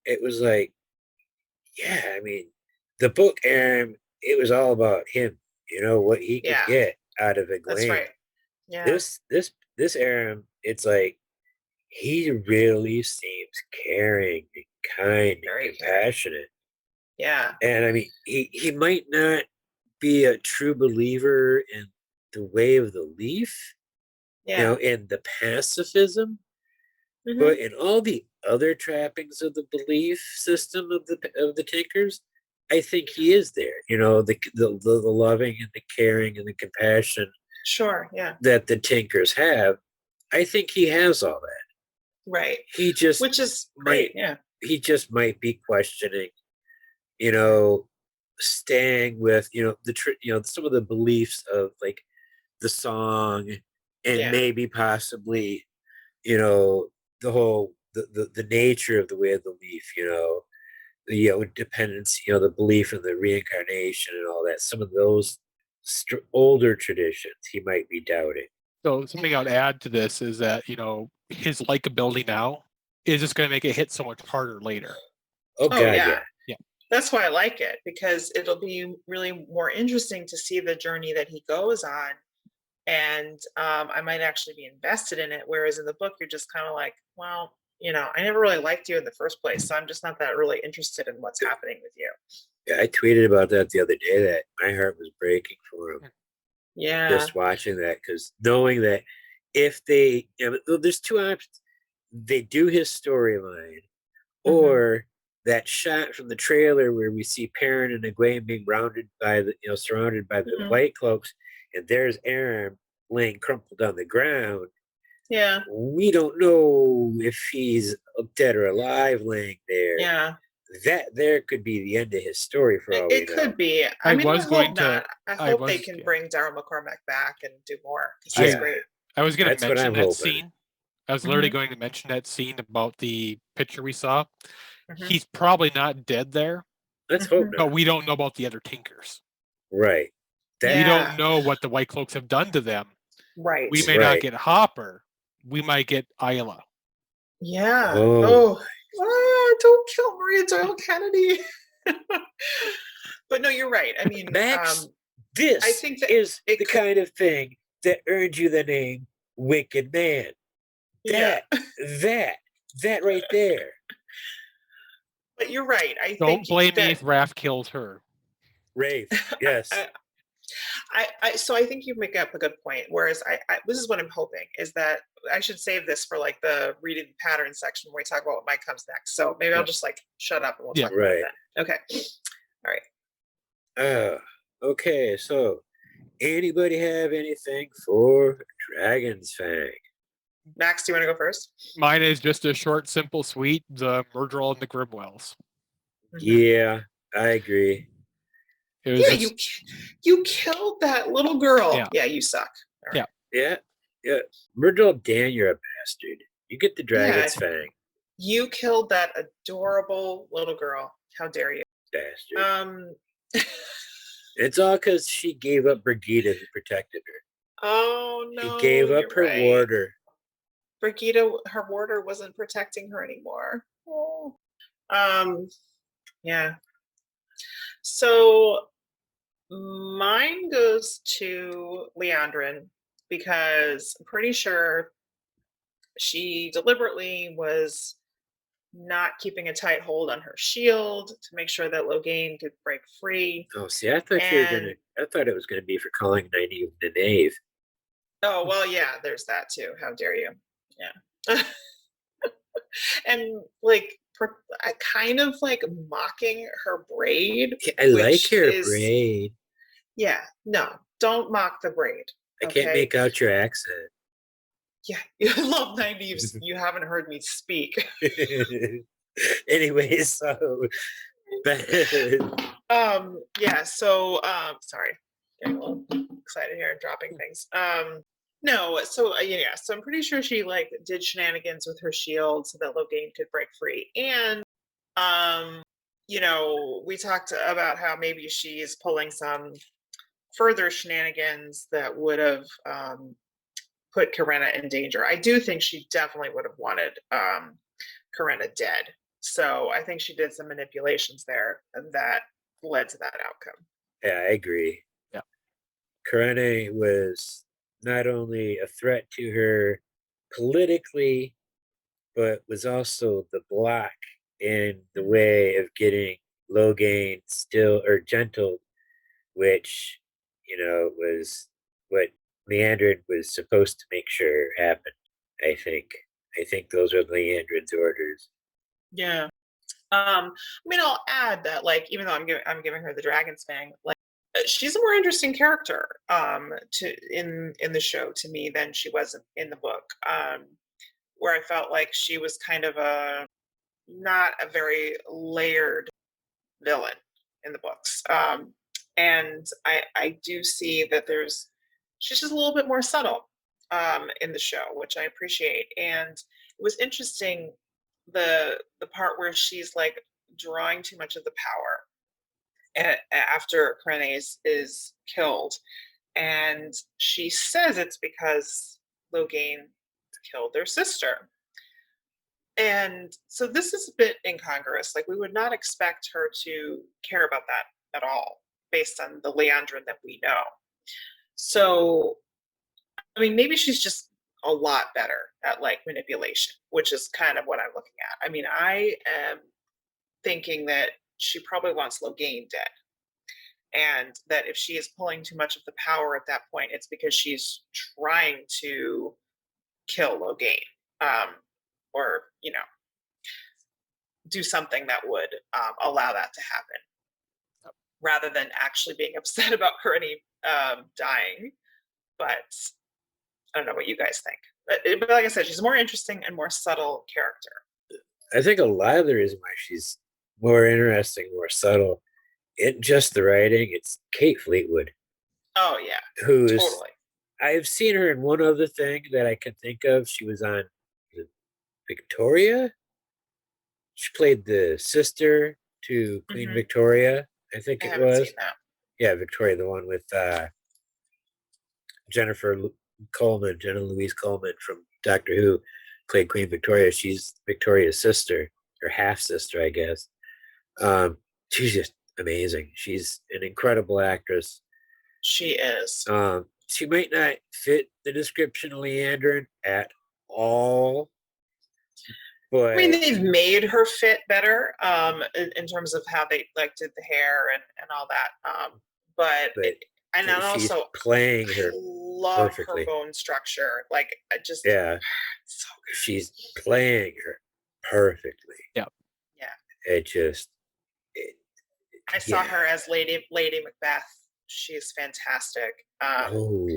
It was like, I mean, the book, it was all about him. What he could get out of Egwene. That's right. Yeah. This Aram, it's like he really seems caring and kind Very and compassionate. Yeah. And I mean, he might not be a true believer in the way of the leaf, in the pacifism, but in all the other trappings of the belief system of the Tinkers, I think he is there. The loving and the caring and the compassion. Sure. Yeah. That the Tinkers have, I think he has all that. Right. He just which is great. Yeah. He just might be questioning, staying with some of the beliefs of like the song and maybe possibly the whole the nature of the way of the leaf, the dependence, the belief in the reincarnation and all that. Some of those older traditions he might be doubting. So something I would add to this is that his likability now is just going to make it hit so much harder later. Oh God, yeah. That's why I like it, because it'll be really more interesting to see the journey that he goes on, and I might actually be invested in it. Whereas in the book, you're just kind of like, well, I never really liked you in the first place, so I'm just not that really interested in what's happening with you. Yeah, I tweeted about that the other day, that my heart was breaking for him. Yeah. Just watching that, because knowing that if they, there's two options. They do his storyline, or that shot from the trailer where we see Perrin and Egwene being surrounded by the white cloaks, and there's Aram laying crumpled on the ground. Yeah. We don't know if he's dead or alive laying there. Yeah. that there could be the end of his story for all we It know. could be. I I mean, was I going hope to- not. I I hope they was- can yeah. bring Daryl McCormack back and do more. 'Cause he's Yeah. great. I was going to That's what mention I'm that hoping. scene. I was literally Mhm. going to mention that scene about the picture we saw. Mhm. He's probably not dead there, Let's hope Mhm. but not. we don't know about the other Tinkers. Right. That, We Yeah. don't know what the White Cloaks have done to them. Right. We may Right. not get Hopper. We might get Isla. Yeah. Oh. Don't kill Maria Doyle Kennedy. But no, you're right. I mean, Max, this I think that is it the could- kind of thing that earned you the name Wicked Man. yeah. That right there. But you're right. I Don't think blame me that if Raph kills her. Rafe, yes. So I think you make up a good point. Whereas this is what I'm hoping is that I should save this for like the reading pattern section where we talk about what might comes next. So maybe I'll Yeah. just like shut up and we'll Yeah. talk about Right. it then. Okay. Okay, so anybody have anything for Dragon's Fang? Max, do you want to go first? Mine is just a short, simple, sweet. The Murderall and the Grimwells. Mhm. Yeah, I agree. It was Yeah, just- you killed that little girl. Yeah. Yeah, you suck. All right. Yeah. Murderall Dan, you're a bastard. You get the Dragon's Fang, You killed that adorable little girl. How dare you? bastard. It's all because she gave up Brigida, who protected her. Oh no. She gave up you're her right. warder. Brigida, her warder wasn't protecting her anymore. Oh. Yeah. So mine goes to Leandrin because I'm pretty sure she deliberately was not keeping a tight hold on her shield to make sure that Logain could break free. Oh, see, I thought I thought it was gonna be for calling Nynaeve Nynaeve. Oh, well, yeah, there's that too. How dare you? Yeah. And like kind of like mocking her braid. I like which her is- braid. Yeah, no, don't mock the braid. I can't okay? make out your accent. Yeah, you love Nynaeve's. You haven't heard me speak. Anyway, so Yeah, so sorry, getting a little excited here and dropping things. No, so yeah, so I'm pretty sure she like did shenanigans with her shield so that Logain could break free. And you know, we talked about how maybe she's pulling some further shenanigans that would have put Corinna in danger. I do think she definitely would have wanted Corinna dead. So I think she did some manipulations there that led to that outcome. yeah, I agree. Yeah. Corinna was not only a threat to her politically, but was also the block in the way of getting Logain still or gentled, which, you know, was what Leandrin was supposed to make sure happened. I think those are Leandrin's orders. Yeah. I mean, I'll add that, like, even though I'm giving her the Dragon's Fang, like, she's a more interesting character in the show to me than she was in the book. Where I felt like she was kind of not a very layered villain in the books. And I do see that she's just a little bit more subtle in the show, which I appreciate. And it was interesting the part where she's like drawing too much of the power after Corinna is killed, and she says it's because Logain killed their sister. And so this is a bit incongruous. Like, we would not expect her to care about that at all based on the Leandrin that we know. So, I mean, maybe she's just a lot better at like manipulation, which is kind of what I'm looking at. I mean, I am thinking that she probably wants Logain dead. And that if she is pulling too much of the power at that point, it's because she's trying to kill Logain. Or, you know, do something that would allow that to happen, rather than actually being upset about Corinna dying. But I don't know what you guys think. But like I said, she's a more interesting and more subtle character. I think a lot of the reason why she's more interesting, more subtle. In just the writing, it's Kate Fleetwood, Oh yeah, who's totally. I've seen her in one other thing that I can think of. She was on Victoria. She played the sister to Queen Mhm. Victoria, I think I it haven't seen was. that. Yeah, Victoria, the one with Jenna Louise Coleman from Doctor Who, played Queen Victoria. She's Victoria's sister, or half sister, I guess. She's just amazing. She's an incredible actress. She is. She might not fit the description of Leandrin at all, I mean, but they've made her fit better in terms of how they like did the hair and all that. But and I she's also playing her love her perfectly. bone structure. Like I just Yeah, so good. she's playing her perfectly. Yeah. Yeah. It just, I saw yeah. her as Lady Macbeth. She's fantastic. Oh,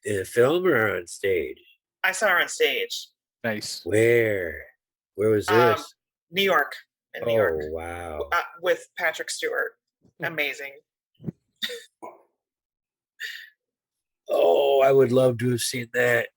in a film or on stage? I saw her on stage. Nice. Where was this? New York. In New York. Oh, wow. With Patrick Stewart. Amazing. Oh, I would love to have seen that.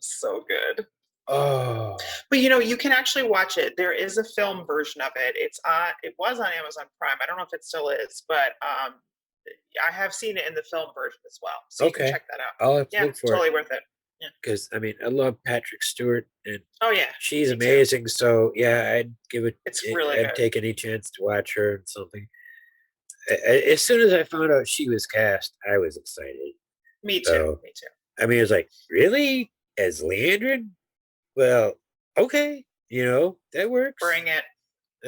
So good. Oh, But you can actually watch it. There is a film version of it. It was on Amazon Prime. I don't know if it still is, but I have seen it in the film version as well. So you can okay. check that out. I'll have to Yeah, look for totally it. worth it. Yeah. Because, I mean, I love Patrick Stewart, and Oh yeah. she's me too. amazing. So, yeah, I'd give it, It's really I'd good. take any chance to watch her and something. As soon as I found out she was cast, I was excited. Me too. So, Me too. I mean, it was like, really? As Leandrin? Well, okay, that works. Bring it.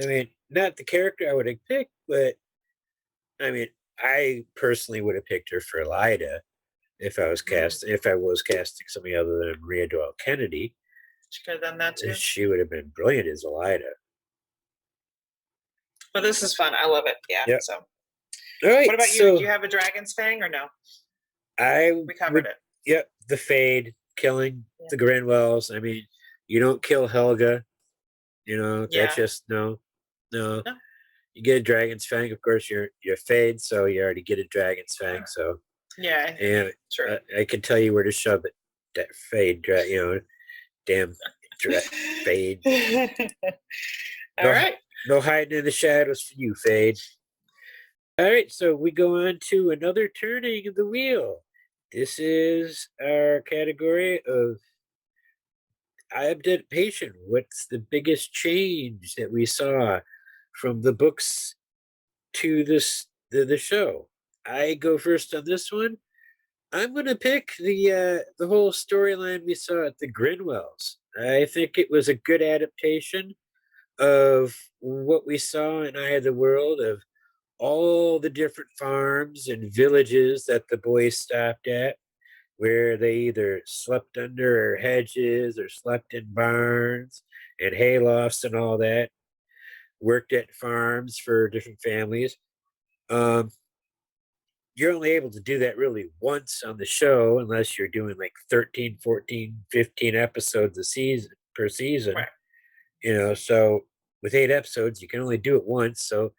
I mean, not the character I would have picked, but I mean, I personally would have picked her for Lida if I was casting somebody other than Maria Doyle Kennedy. She could have done that too. She would have been brilliant as Lida. But this is fun. I love it. Yeah. Yep. So all right. what about you? Do you have a dragon's fang or no? We covered it. Yep. The Fade, killing the Grinwells. I mean, you don't kill Helga. That's just no. You get a dragon's fang, of course. You're Fade, so you already get a dragon's fang. So yeah, and sure. I can tell you where to shove it. That Fade, damn Fade. All right. No hiding in the shadows for you, Fade. All right, so we go on to another turning of the wheel. This is our category of adaptation. What's the biggest change that we saw from the books to the show? I go first on this one. I'm going to pick the whole storyline we saw at the Grinwells. I think it was a good adaptation of what we saw in Eye of the World, of all the different farms and villages that the boys stopped at, where they either slept under hedges or slept in barns and haylofts and all that, worked at farms for different families. You're only able to do that really once on the show, unless you're doing like 13, 14, 15 episodes per season. Right. So with 8 episodes, you can only do it once. So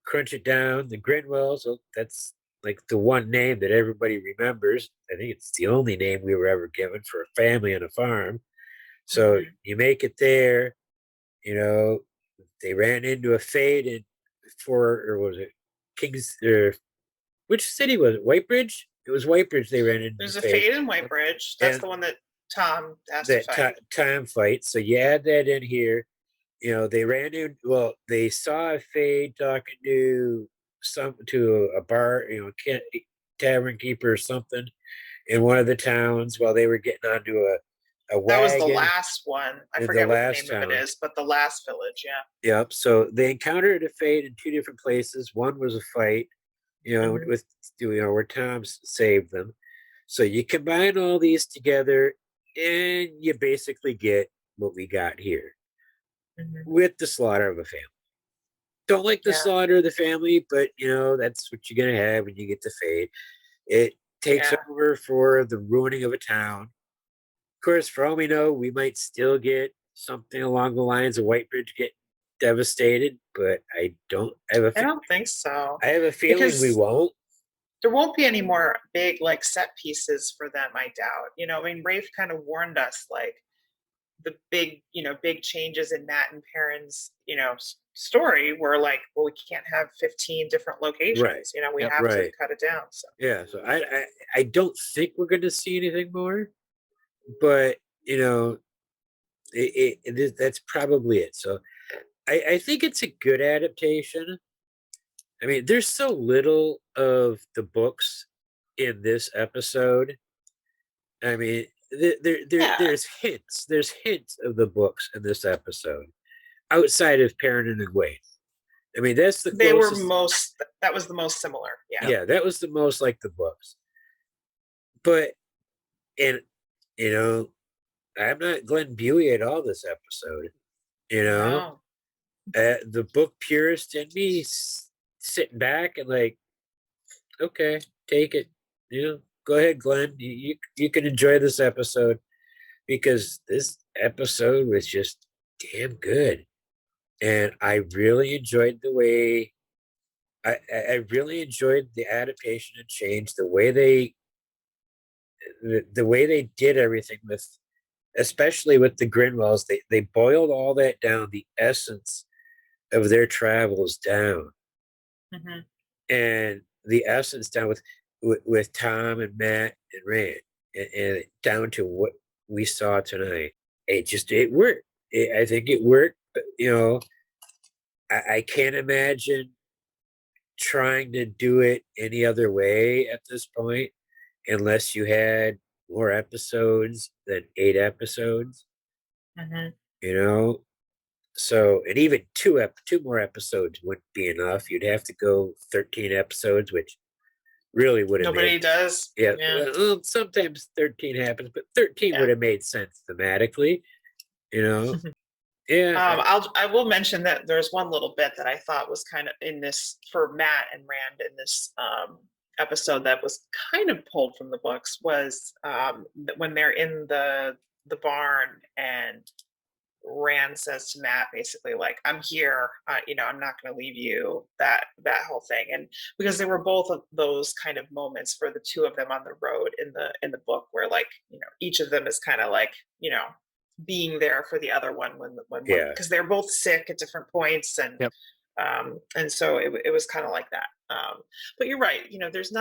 crunch it down. The Grinwells, that's like the one name that everybody remembers. I think it's the only name we were ever given for a family and a farm. So you make it there. They ran into a Fade or was it Kings? Which city was it? Whitebridge? It was Whitebridge they ran into. There's a Fade in Whitebridge. That's the one that Tom has to fight. Time fight. So you add that in here. They ran in. Well, they saw a Fade talking to a bar, tavern keeper or something in one of the towns while they were getting onto a wagon. That was the last one. I forget what the name of it is, but the last village, yeah. Yep. So they encountered a Fade in 2 different places. One was a fight, with where Tom saved them. So you combine all these together, and you basically get what we got here with the slaughter of a family. Don't like the slaughter of the family, but that's what you're gonna have when you get the Fade. It takes over for the ruining of a town. Of course, for all we know, we might still get something along the lines of Whitebridge getting devastated, but I don't have I don't think so. I have a feeling we Because won't. there won't be any more big like set pieces for them, I doubt. I mean, Rafe kind of warned us like the big, big changes in Matt and Perrin's, story were like, well, we can't have 15 different locations. Right. We Yep. have to Right. cut it down. So Yeah, so I don't think we're going to see anything more, but it is, that's probably it. So I think it's a good adaptation. I mean, there's so little of the books in this episode. I mean, Yeah. there's hints of the books in this episode outside of Perrin and Egwene. I mean, that's the they were closest. that was the most similar. Yeah. Yeah, that was the most like the books. But and I'm not Glenn Buey at all this episode. No. The book purist in me sitting back and like, okay, take it. Go ahead, Glenn. You can enjoy this episode because this episode was just damn good, and I really enjoyed the way. I really enjoyed the adaptation and change, the way they did everything with, especially with the Grinwells. They boiled all that down, the essence of their travels down, Mm-hmm. and the essence down with Tom and Matt and Rand, and down to what we saw tonight. It worked. I think it worked. But, I can't imagine trying to do it any other way at this point, unless you had more episodes than 8 episodes. Mm-hmm. So, and even two more episodes wouldn't be enough. You'd have to go 13 episodes, which really would have Nobody does. Yeah. Well, sometimes 13 happens, but 13 would have made sense thematically. Yeah. I will mention that there's one little bit that I thought was kind of in this for Matt and Rand in this episode that was kind of pulled from the books was when they're in the barn and Rand says to Matt basically like, I'm here, I'm not going to leave you, that whole thing. And because there were both of those kind of moments for the two of them on the road in the book where like, each of them is kind of like, being there for the other one when because they're both sick at different points. And Yep. And so it was kind of like that. But you're right, there's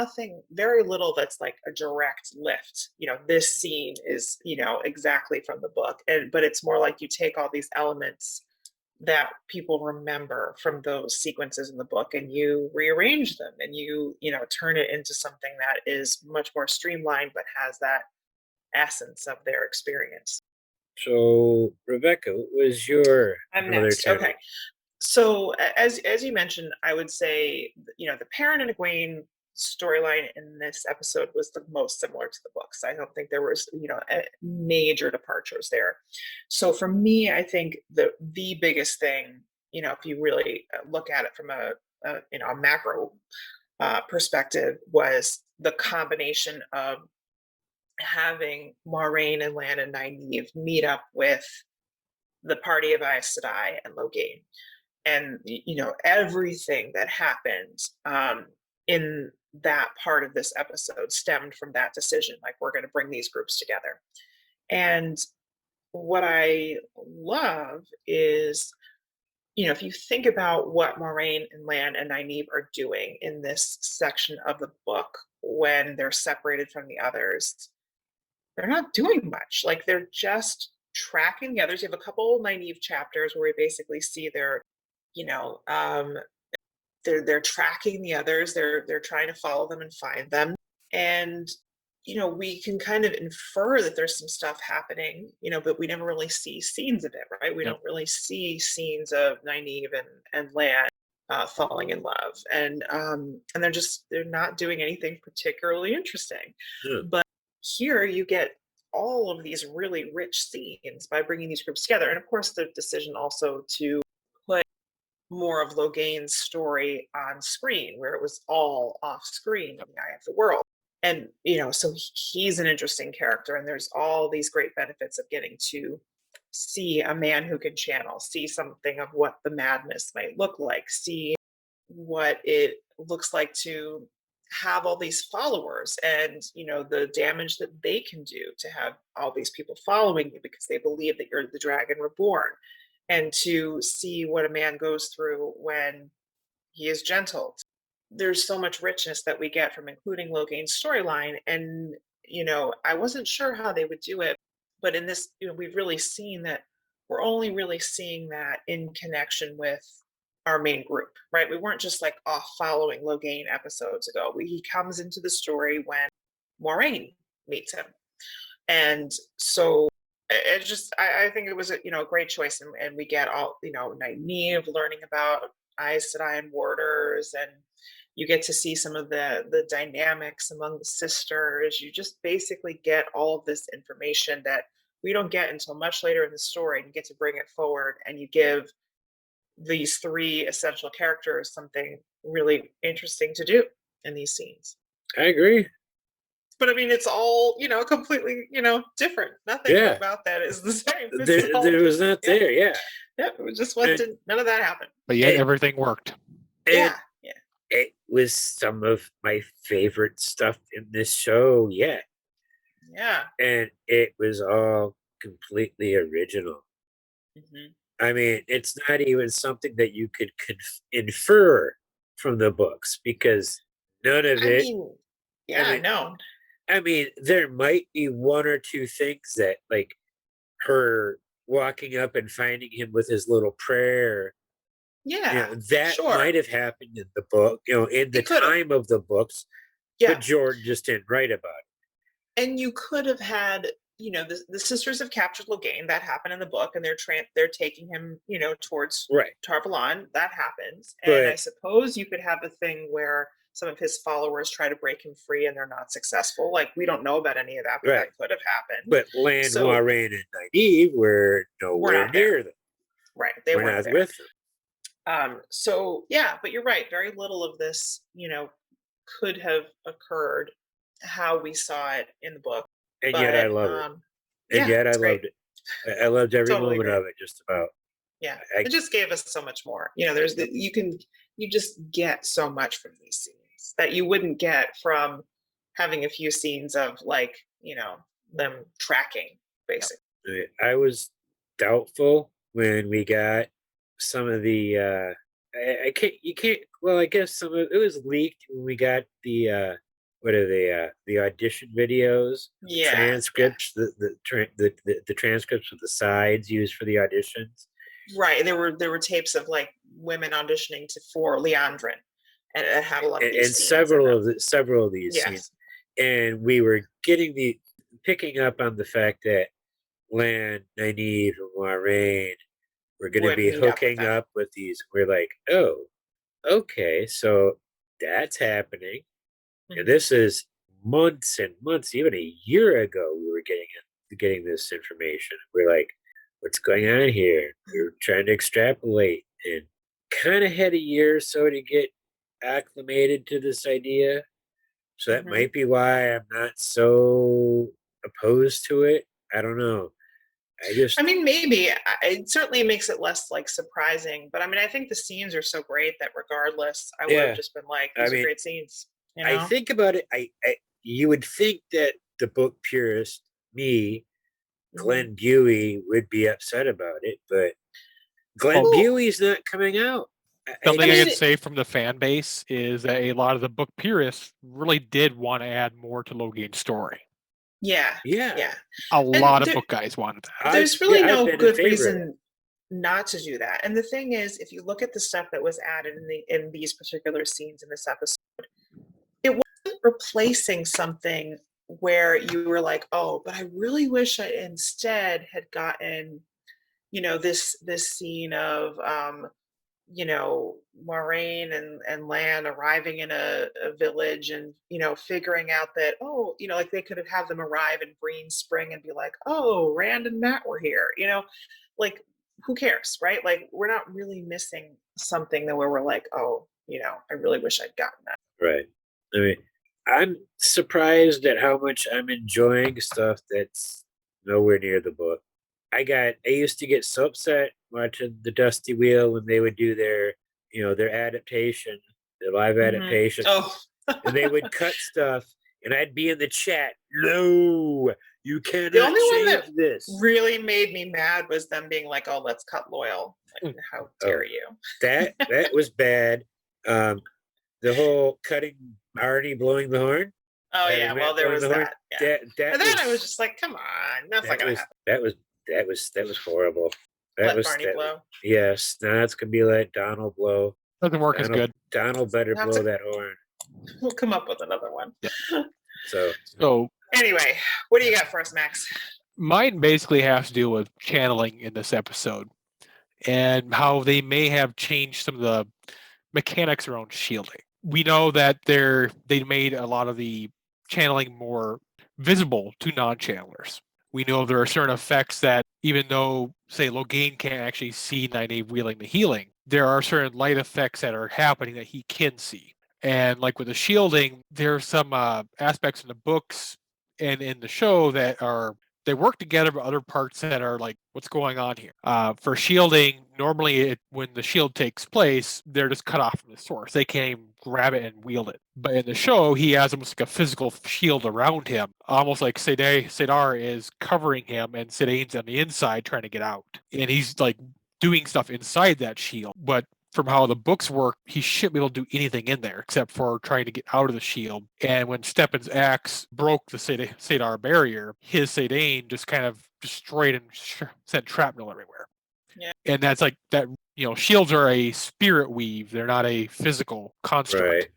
very little that's like a direct lift. This scene is, exactly from the book. But it's more like you take all these elements that people remember from those sequences in the book and you rearrange them and you turn it into something that is much more streamlined but has that essence of their experience. So, Rebecca, what was your I'm next. Okay. So as you mentioned, I would say, the Perrin and Egwene storyline in this episode was the most similar to the books. I don't think there was, major departures there. So for me, I think the biggest thing, if you really look at it from a macro perspective, was the combination of having Moiraine and Lan and Nynaeve meet up with the party of Aes Sedai and Logain. And everything that happened in that part of this episode stemmed from that decision. Like, we're going to bring these groups together. And what I love is, if you think about what Moiraine and Lan and Nynaeve are doing in this section of the book when they're separated from the others, they're not doing much. Like, they're just tracking the others. You have a couple Nynaeve chapters where we basically see their they're tracking the others. They're trying to follow them and find them. And, we can kind of infer that there's some stuff happening, but we never really see scenes of it, right? We don't really see scenes of Nynaeve and Lan falling in love. And they're not doing anything particularly interesting. But here you get all of these really rich scenes by bringing these groups together. And of course, the decision also to put more of Logain's story on screen, where it was all off screen in the eye of the world. And, so he's an interesting character, and there's all these great benefits of getting to see a man who can channel, see something of what the madness might look like, see what it looks like to have all these followers, and the damage that they can do to have all these people following you because they believe that you're the dragon reborn, and to see what a man goes through when he is gentle. There's so much richness that we get from including Logain's storyline, and I wasn't sure how they would do it, but in this, we've really seen that we're only really seeing that in connection with our main group, right? We weren't just like off following Logain episodes ago. He comes into the story when Moiraine meets him, and so I think it was a great choice, and we get all Nynaeve learning about Aes Sedai and warders, and you get to see some of the dynamics among the sisters. You just basically get all of this information that we don't get until much later in the story, and you get to bring it forward, and you give these three essential characters something really interesting to do in these scenes. I agree. But I mean, it's all completely different. Nothing about that is the same. There was not there. Yeah. Yeah, it was just wasn't. None of that happened. But yet everything worked. Yeah. It was some of my favorite stuff in this show yet. Yeah. And it was all completely original. Mm-hmm. I mean, it's not even something that you could infer from the books, because none of it. No. I mean, there might be one or two things that, like her walking up and finding him with his little prayer. Yeah, that might have happened in the book, in the time of the books. Yeah. But Jordan just didn't write about it. And you could have had, the sisters have captured Logain. That happened in the book, and they're taking him, towards Tar Valon. That happens. And I suppose you could have a thing where some of his followers try to break him free and they're not successful. Like, we don't know about any of that, but that could have happened. But Lan, Moiraine, and Nynaeve were nowhere near them. Right. They were not with them. So yeah, but you're right. Very little of this, could have occurred how we saw it in the book. And yet I love it. And yet I loved it. I loved every moment of it, just about. Yeah, it just gave us so much more. There's you just get so much from these scenes that you wouldn't get from having a few scenes of them tracking, basically. I was doubtful when we got some of the I guess some of it was leaked when we got the what are they the audition videos, transcripts, the transcripts of the sides used for the auditions. Right. There were tapes of like women auditioning for Leandrin, and it had a lot of these and scenes several of these scenes, and we were picking up on the fact that Lan, Nynaeve, and Moiraine were going to be hooking up with these. We're like, oh, okay, so that's happening. Mm-hmm. And this is months and months, even a year ago, we were getting this information. We're like, what's going on here? We were trying to extrapolate, and kind of had a year or so to get acclimated to this idea. So that might be why I'm not so opposed to it. I don't know. I mean, maybe it certainly makes it less like surprising, but I mean, I think the scenes are so great that regardless, I would have just been like, these are great scenes. I think about it. You would think that the book purist, me, Glenn Buey, would be upset about it, but Glenn Buey's not coming out. Something I can say from the fan base is that a lot of the book purists really did want to add more to Logain's story. Yeah. A lot of book guys wanted that. There's really no good reason not to do that. And the thing is, if you look at the stuff that was added in these particular scenes in this episode, it wasn't replacing something where you were like, oh, but I really wish I instead had gotten, this scene of Moiraine and Lan arriving in a village and, figuring out that, like they could have them arrive in Green Spring and be like, oh, Rand and Matt were here, like, who cares, right? Like, we're not really missing something that where we're like, oh, I really wish I'd gotten that. Right. I mean, I'm surprised at how much I'm enjoying stuff that's nowhere near the book. I used to get so upset watching the Dusty Wheel when they would do their adaptation, their live adaptation, Oh, and they would cut stuff, and I'd be in the chat. No, you cannot the only one change that this. really made me mad was them being like, "Oh, let's cut Loyal." Like, how dare you? That was bad. The whole cutting Arnie blowing the horn. Oh Having yeah, Matt well there blowing was the horn, that. Yeah. That And then I was just like, "Come on, that's not that gonna was happen." that was horrible. Let Barney That blow. yes. Now that's gonna be like Donald blow. Doesn't work as good. Donald better Have blow to- that horn. We'll come up with another one. So Anyway, what do you got for us, Max? Mine basically has to do with channeling in this episode and how they may have changed some of the mechanics around shielding. We know that they made a lot of the channeling more visible to non-channelers. We know there are certain effects that even though, say, Logain can't actually see Nynaeve wielding the healing, there are certain light effects that are happening that he can see. And like with the shielding, there are some aspects in the books and in the show that they work together, but other parts that are like, what's going on here? For shielding, normally when the shield takes place, they're just cut off from the source. They can't even grab it and wield it. But in the show, he has almost like a physical shield around him, almost like Sadar is covering him, and Sidane's on the inside trying to get out. And he's like doing stuff inside that shield. But from how the books work, he shouldn't be able to do anything in there except for trying to get out of the shield. And when Stepan's axe broke the Sadar barrier, his Sadane just kind of destroyed and sent shrapnel everywhere. Yeah. And that's like that. Shields are a spirit weave; they're not a physical construct. right.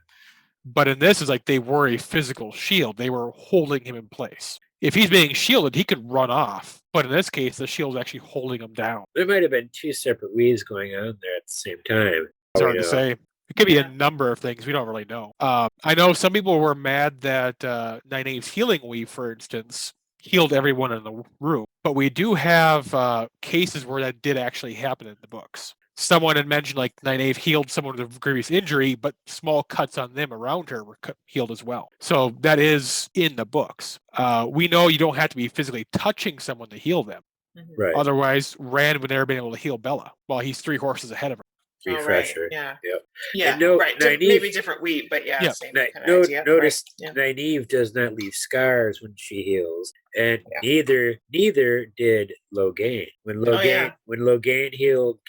But in this, is like they were a physical shield; they were holding him in place. If he's being shielded, he could run off. But in this case, the shield's actually holding him down. There might have been two separate weaves going on there at the same time. It's hard to say. It could be a number of things. We don't really know. I know some people were mad that Nynaeve's healing weave, for instance, healed everyone in the room. But we do have cases where that did actually happen in the books. Someone had mentioned like Nynaeve healed someone with a grievous injury, but small cuts on them around her were healed as well. So that is in the books. We know you don't have to be physically touching someone to heal them. Right. Otherwise, Rand would never been able to heal Bella while he's 3 horses ahead of her. Refresher. Oh, right. Yeah. Yep. Yeah. Right. Maybe different weave, but yeah, same kind of idea. Notice right. Nynaeve does not leave scars when she heals, and neither did Logain. When Logain healed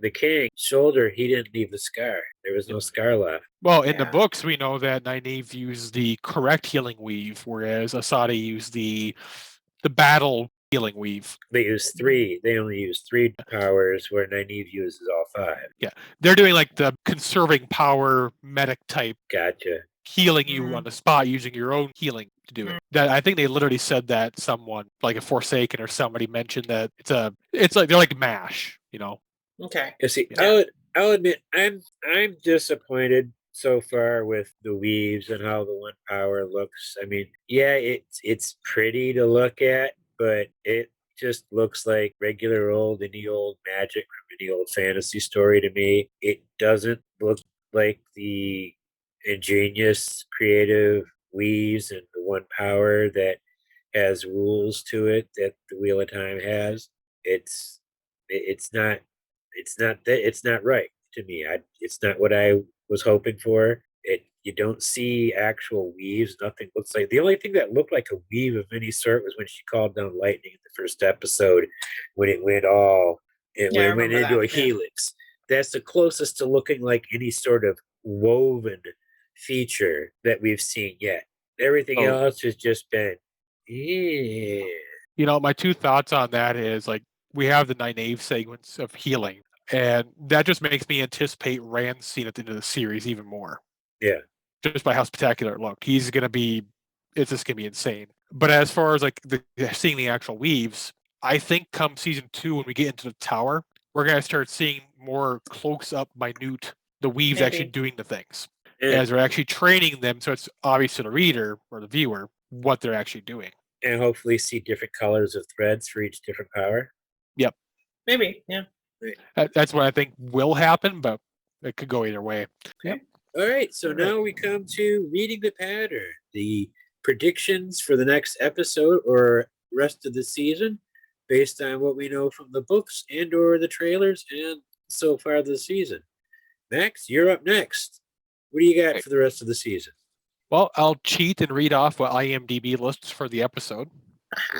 the king's shoulder, he didn't leave the scar. There was no scar left. Well, in the books, we know that Nynaeve used the correct healing weave, whereas Asadi used the battle healing weave. They use 3. They only use 3 powers, where Nynaeve uses all 5. Yeah, they're doing like the conserving power medic type. Gotcha. Healing you on the spot using your own healing to do it. That I think they literally said that someone like a Forsaken or somebody mentioned that it's like they're like MASH, Okay. You see, I'll admit I'm disappointed so far with the weaves and how the one power looks. I mean, yeah, it's pretty to look at, but it just looks like regular any old magic from any old fantasy story to me. It doesn't look like the ingenious, creative weaves and the one power that has rules to it that the Wheel of Time has. It's not right to me. It's not what I was hoping for. You don't see actual weaves. Nothing looks like. The only thing that looked like a weave of any sort was when she called down lightning in the first episode, when it went into a helix. That's the closest to looking like any sort of woven feature that we've seen yet. Everything else has just been, my 2 thoughts on that is like we have the Nynaeve segments of healing, and that just makes me anticipate Rand seeing at the end of the series even more. Yeah. Just by how spectacular it looked. It's just going to be insane. But as far as like seeing the actual weaves, I think come season 2, when we get into the tower, we're going to start seeing more close up, minute, the weaves actually doing the things. As they're actually training them, so it's obvious to the reader or the viewer what they're actually doing. And hopefully see different colors of threads for each different power. Yep. Maybe, yeah. That's what I think will happen, but it could go either way. Yep. All right, so now we come to reading the pattern, the predictions for the next episode or rest of the season. based on what we know from the books and or the trailers and so far this season. Max, you're up next. What do you got for the rest of the season? Well, I'll cheat and read off what IMDb lists for the episode.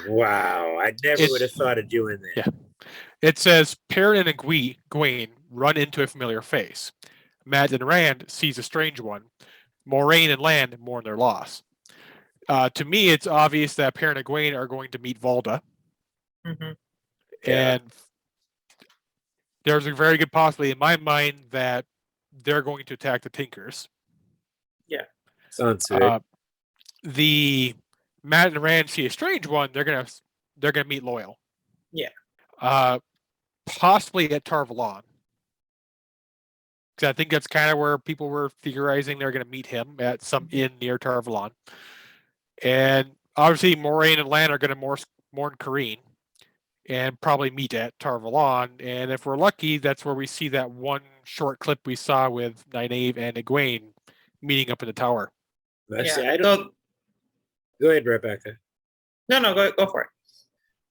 Wow, I never would have thought of doing that. Yeah. It says, Perrin and Egwene run into a familiar face. Matt and Rand sees a strange one. Moraine and Lan mourn their loss. To me, it's obvious that Perrin and Egwene are going to meet Valda. Mm-hmm. And there's a very good possibility in my mind that they're going to attack the Tinkers. Yeah. Sounds good. The Matt and Rand see a strange one, they're gonna meet Loyal. Yeah. Possibly at Tarvalon. Because I think that's kind of where people were theorizing they're gonna meet him at some inn near Tarvalon. And obviously Moraine and Lan are gonna mourn Kareen and probably meet at Tarvalon. And if we're lucky, that's where we see that one short clip we saw with Nynaeve and Egwene meeting up in the tower. I don't. Go ahead, Rebecca. No, go for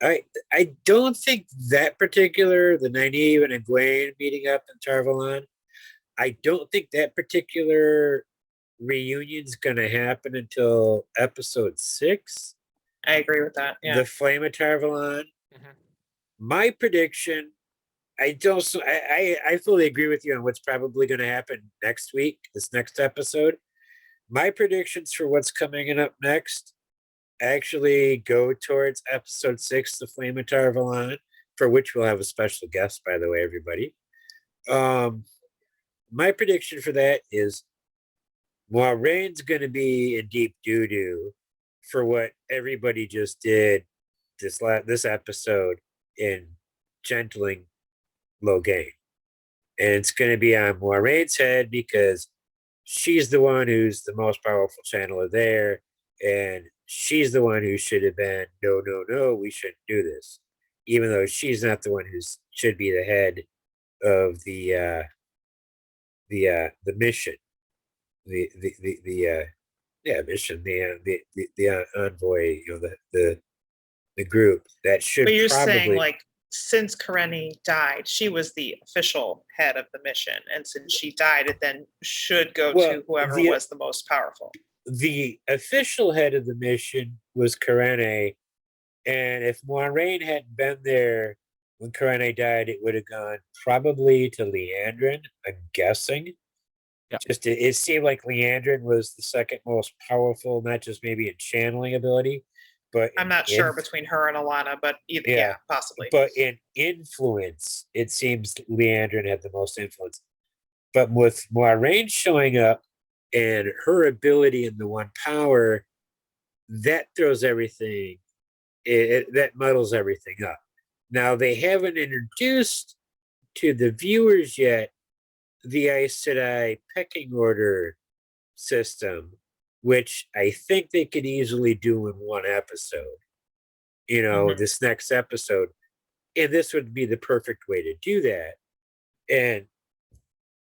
it. I don't think that particular, the Nynaeve and Egwene meeting up in Tarvalon, I don't think that particular reunion's going to happen until episode 6. I agree with that. Yeah. The Flame of Tarvalon. Mm-hmm. My prediction, I fully agree with you on what's probably going to happen next week, this next episode. My predictions for what's coming up next actually go towards episode 6, The Flame of Tarvalon, for which we'll have a special guest, by the way, everybody. My prediction for that is Moraine's going to be in deep doo-doo for what everybody just did this episode in gentling Logain. And it's going to be on Moraine's head because she's the one who's the most powerful channeler there, and she's the one who should have been, no, we shouldn't do this, even though she's not the one who should be the head of the mission, the mission, the envoy, the group that should. But you're probably, saying, like, since Karenni died, she was the official head of the mission, and since she died, it then should go to whoever was the most powerful. The official head of the mission was Karenni, and if Moiraine hadn't been there when Karenni died, it would have gone probably to Liandrin, I'm guessing. Yeah. Just it seemed like Liandrin was the second most powerful, not just maybe in channeling ability, but I'm not sure between her and Alana, but either, yeah, possibly. But in influence, it seems Liandrin had the most influence. But with Moiraine showing up and her ability in the one power, that throws everything, that muddles everything up. Now, they haven't introduced to the viewers yet the Aes Sedai pecking order system, which I think they could easily do in one episode. This next episode. And this would be the perfect way to do that. And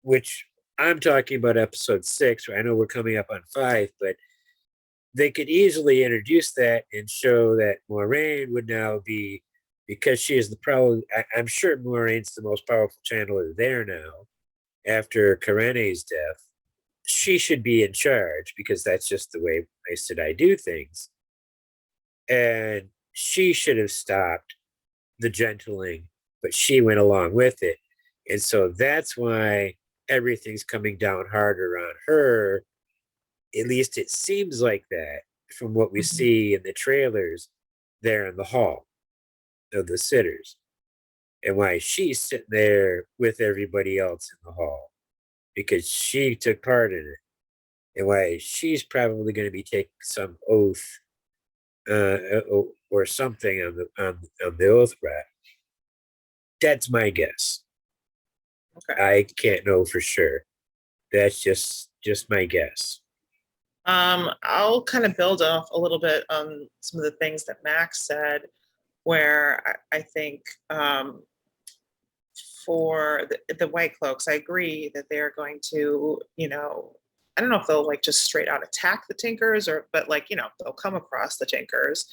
which I'm talking about episode 6. I know we're coming up on 5, but they could easily introduce that and show that Moiraine would now be, because she is I'm sure Moraine's the most powerful channeler there now after Karenni's death. She should be in charge because that's just the way Aes Sedai do things. And she should have stopped the gentling, but she went along with it. And so that's why everything's coming down harder on her. At least it seems like that from what we see in the trailers there in the hall of the sitters. And why she's sitting there with everybody else in the hall. Because she took part in it, and why she's probably going to be taking some oath or something on the oath rack. That's my guess. Okay. I can't know for sure. That's just my guess. I'll kind of build off a little bit on some of the things that Max said, where I think for the White Cloaks, I agree that they're going to, I don't know if they'll like just straight out attack the Tinkers but they'll come across the Tinkers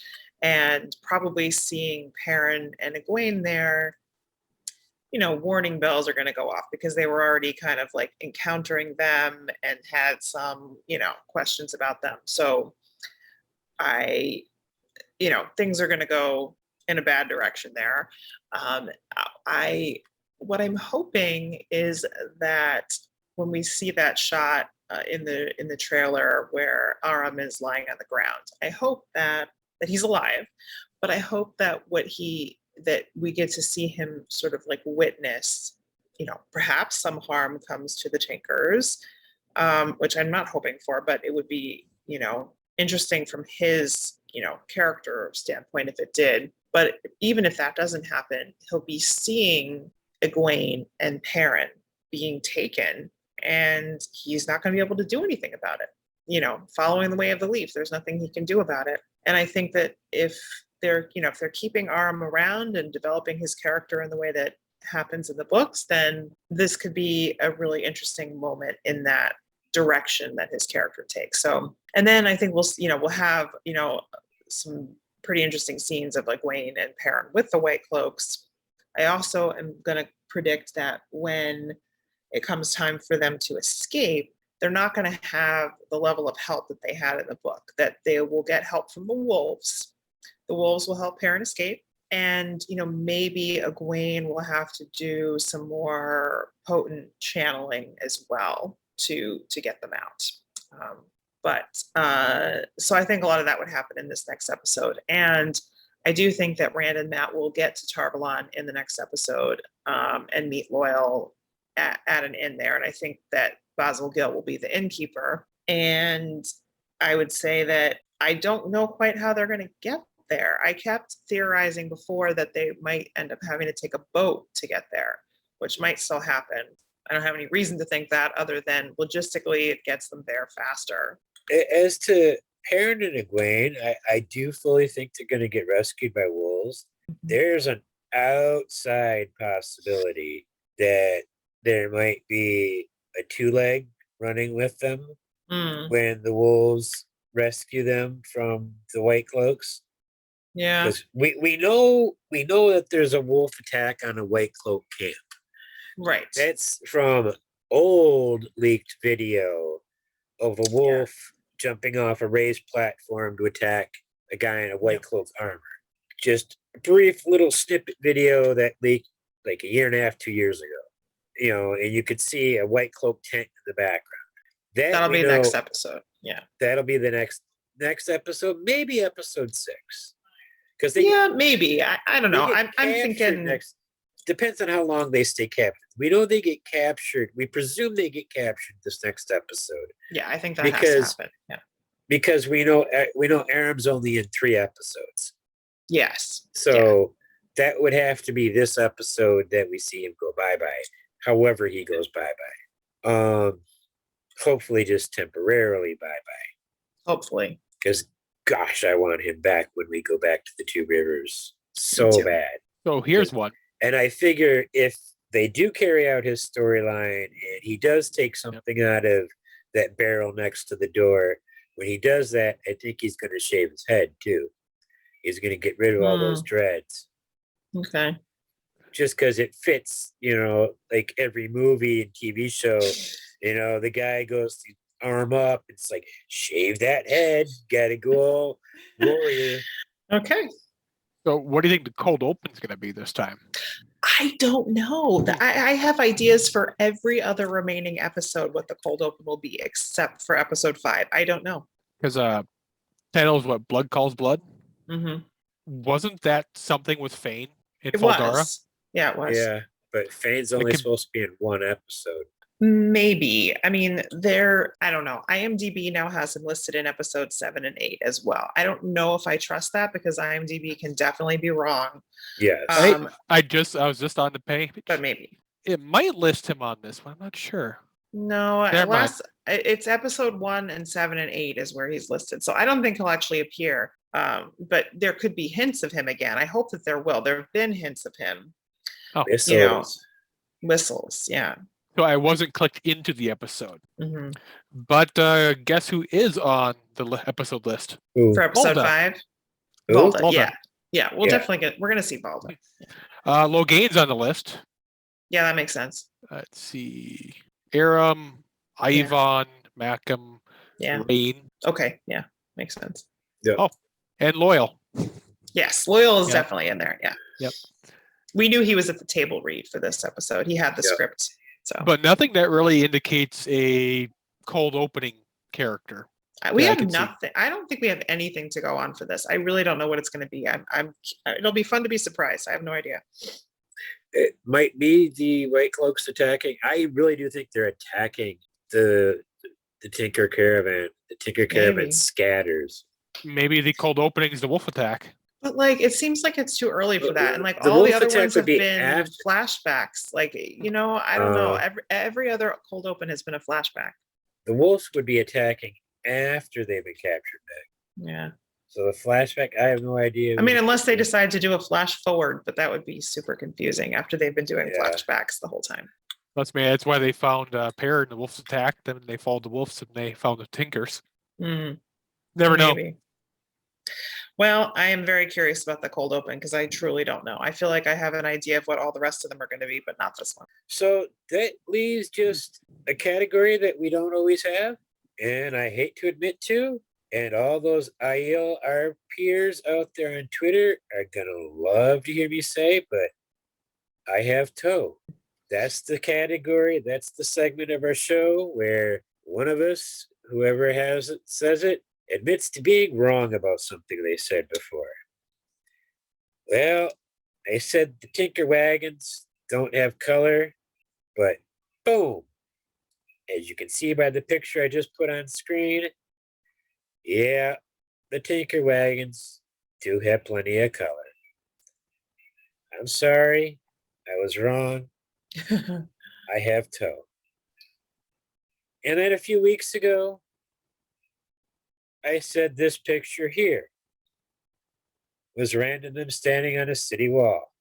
and probably seeing Perrin and Egwene there, warning bells are going to go off because they were already kind of like encountering them and had some, questions about them. So things are going to go in a bad direction there. What I'm hoping is that when we see that shot in the trailer where Aram is lying on the ground, I hope that he's alive, but I hope that that we get to see him sort of like witness, perhaps some harm comes to the Tinkers, which I'm not hoping for, but it would be, interesting from his, character standpoint if it did. But even if that doesn't happen, he'll be seeing Egwene and Perrin being taken, and he's not going to be able to do anything about it. Following the way of the leaf, there's nothing he can do about it. And I think that if they're keeping Aram around and developing his character in the way that happens in the books, then this could be a really interesting moment in that direction that his character takes. So, and then I think we'll have, some pretty interesting scenes of like Egwene and Perrin with the White Cloaks. I also am going to predict that when it comes time for them to escape, they're not going to have the level of help that they had in the book, that they will get help from the wolves. The wolves will help Perrin escape. And, maybe Egwene will have to do some more potent channeling as well to get them out. So I think a lot of that would happen in this next episode. And I do think that Rand and Matt will get to Tarvalon in the next episode and meet Loyal at an inn there. And I think that Basil Gill will be the innkeeper. And I would say that I don't know quite how they're going to get there. I kept theorizing before that they might end up having to take a boat to get there, which might still happen. I don't have any reason to think that other than logistically it gets them there faster. As to Perrin and Egwene, I do fully think they're going to get rescued by wolves. Mm-hmm. There's an outside possibility that there might be a two-leg running with them when the wolves rescue them from the White Cloaks. Yeah, because we know that there's a wolf attack on a White Cloak camp. Right. That's from old leaked video of a wolf jumping off a raised platform to attack a guy in a White Cloak armor. Just a brief little snippet video that leaked like a year and a half, 2 years ago. And you could see a White Cloak tent in the background. That'll be next episode. Yeah. That'll be the next episode, maybe episode 6. Maybe. I don't know. I'm thinking depends on how long they stay captured. We know they get captured. We presume they get captured this next episode. Yeah, I think that has to happen. Yeah. Because we know Aram's only in 3 episodes. Yes. So that would have to be this episode that we see him go bye-bye. However he goes bye-bye. Hopefully just temporarily bye-bye. Hopefully. Because gosh, I want him back when we go back to the Two Rivers so bad. So here's one. And I figure if they do carry out his storyline and he does take something out of that barrel next to the door, when he does that, I think he's going to shave his head too. He's going to get rid of all those dreads. Okay. Just because it fits, like every movie and TV show, the guy goes to arm up. It's like, shave that head. Got to go warrior. Okay. So what do you think the cold open is going to be this time? I don't know. I have ideas for every other remaining episode what the cold open will be, except for episode 5. I don't know. Because title is what? Blood Calls Blood? Mm-hmm. Wasn't that something with Fane in It Faldara? was. Yeah, it was. Yeah, but Fane's only supposed to be in 1 episode. Maybe. I mean, I don't know. IMDb now has him listed in episode 7 and 8 as well. I don't know if I trust that because IMDb can definitely be wrong. Yes. I was just on the page. But maybe. It might list him on this one. I'm not sure. No, it's episode 1 and 7 and 8 is where he's listed. So I don't think he'll actually appear. But there could be hints of him again. I hope that there will. There have been hints of him. Oh, whistles. Yeah. So I wasn't clicked into the episode. Mm-hmm. But guess who is on the episode list? For episode 5? Valda. Valda. Yeah. We'll Yeah. definitely we're gonna see Valda. Logain's on the list. Yeah, that makes sense. Let's see. Aram, Ivan, Macam, Yeah. Rain. Okay. Yeah, makes sense. Yeah. Oh, and Loyal. Yes, Loyal is Yep. definitely in there. Yeah. Yep. We knew he was at the table read for this episode. He had the Yep. script. So But nothing that really indicates a cold opening character. we that I have can see. nothing. I don't think we have anything to go on for this. I really don't know what it's going to be. It'll be fun to be surprised. I have no idea. It might be the White Cloaks attacking. I really do think they're attacking the Tinker Caravan. The Tinker Caravan Maybe. scatters. Maybe the cold opening is the wolf attack. But like, it seems like it's too early for that, and like The all the wolf other attack ones would have be been after- flashbacks. Like, I don't know. Every other cold open has been a flashback. The wolves would be attacking after they've been captured back. Yeah. So the flashback, I have no idea. I mean, unless they decide to do a flash forward, but that would be super confusing after they've been doing Yeah. flashbacks the whole time. That's why they found Pear and the wolves attacked them, and they followed the wolves and they found the Tinkers. Mm, Never know. maybe. Well, I am very curious about the cold open because I truly don't know. I feel like I have an idea of what all the rest of them are going to be, but not this one. So that leaves just a category that we don't always have, and I hate to admit to, and all those ILR peers out there on Twitter are gonna love to hear me say, but I have toe. That's the category, that's the segment of our show where one of us, whoever has it, says it, admits to being wrong about something they said before. Well, I said the Tinker Wagons don't have color, but boom. As you can see by the picture I just put on screen, yeah, the Tinker Wagons do have plenty of color. I'm sorry, I was wrong. I have toe. And then a few weeks ago, I said this picture here was random them standing on a city wall.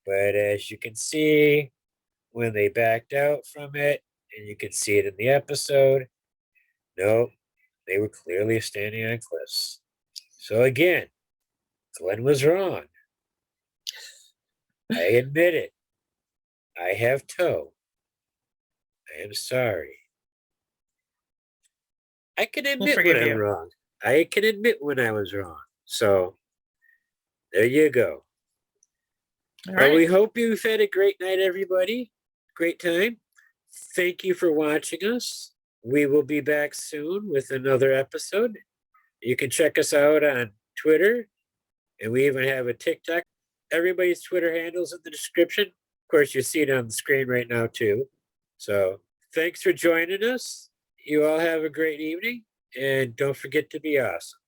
But as you can see, when they backed out from it, and you can see it in the episode, no, they were clearly standing on cliffs. So again, Glenn was wrong. I admit it. I have toe. I am sorry. I can admit when forgive I'm you. wrong. I can admit when I was wrong. So there you go. All Well, right. we hope you've had a great night, everybody. Great time. Thank you for watching us. We will be back soon with another episode. You can check us out on Twitter, and we even have a TikTok. Everybody's Twitter handles in the description. Of course, you see it on the screen right now, too. So thanks for joining us. You all have a great evening, and don't forget to be awesome.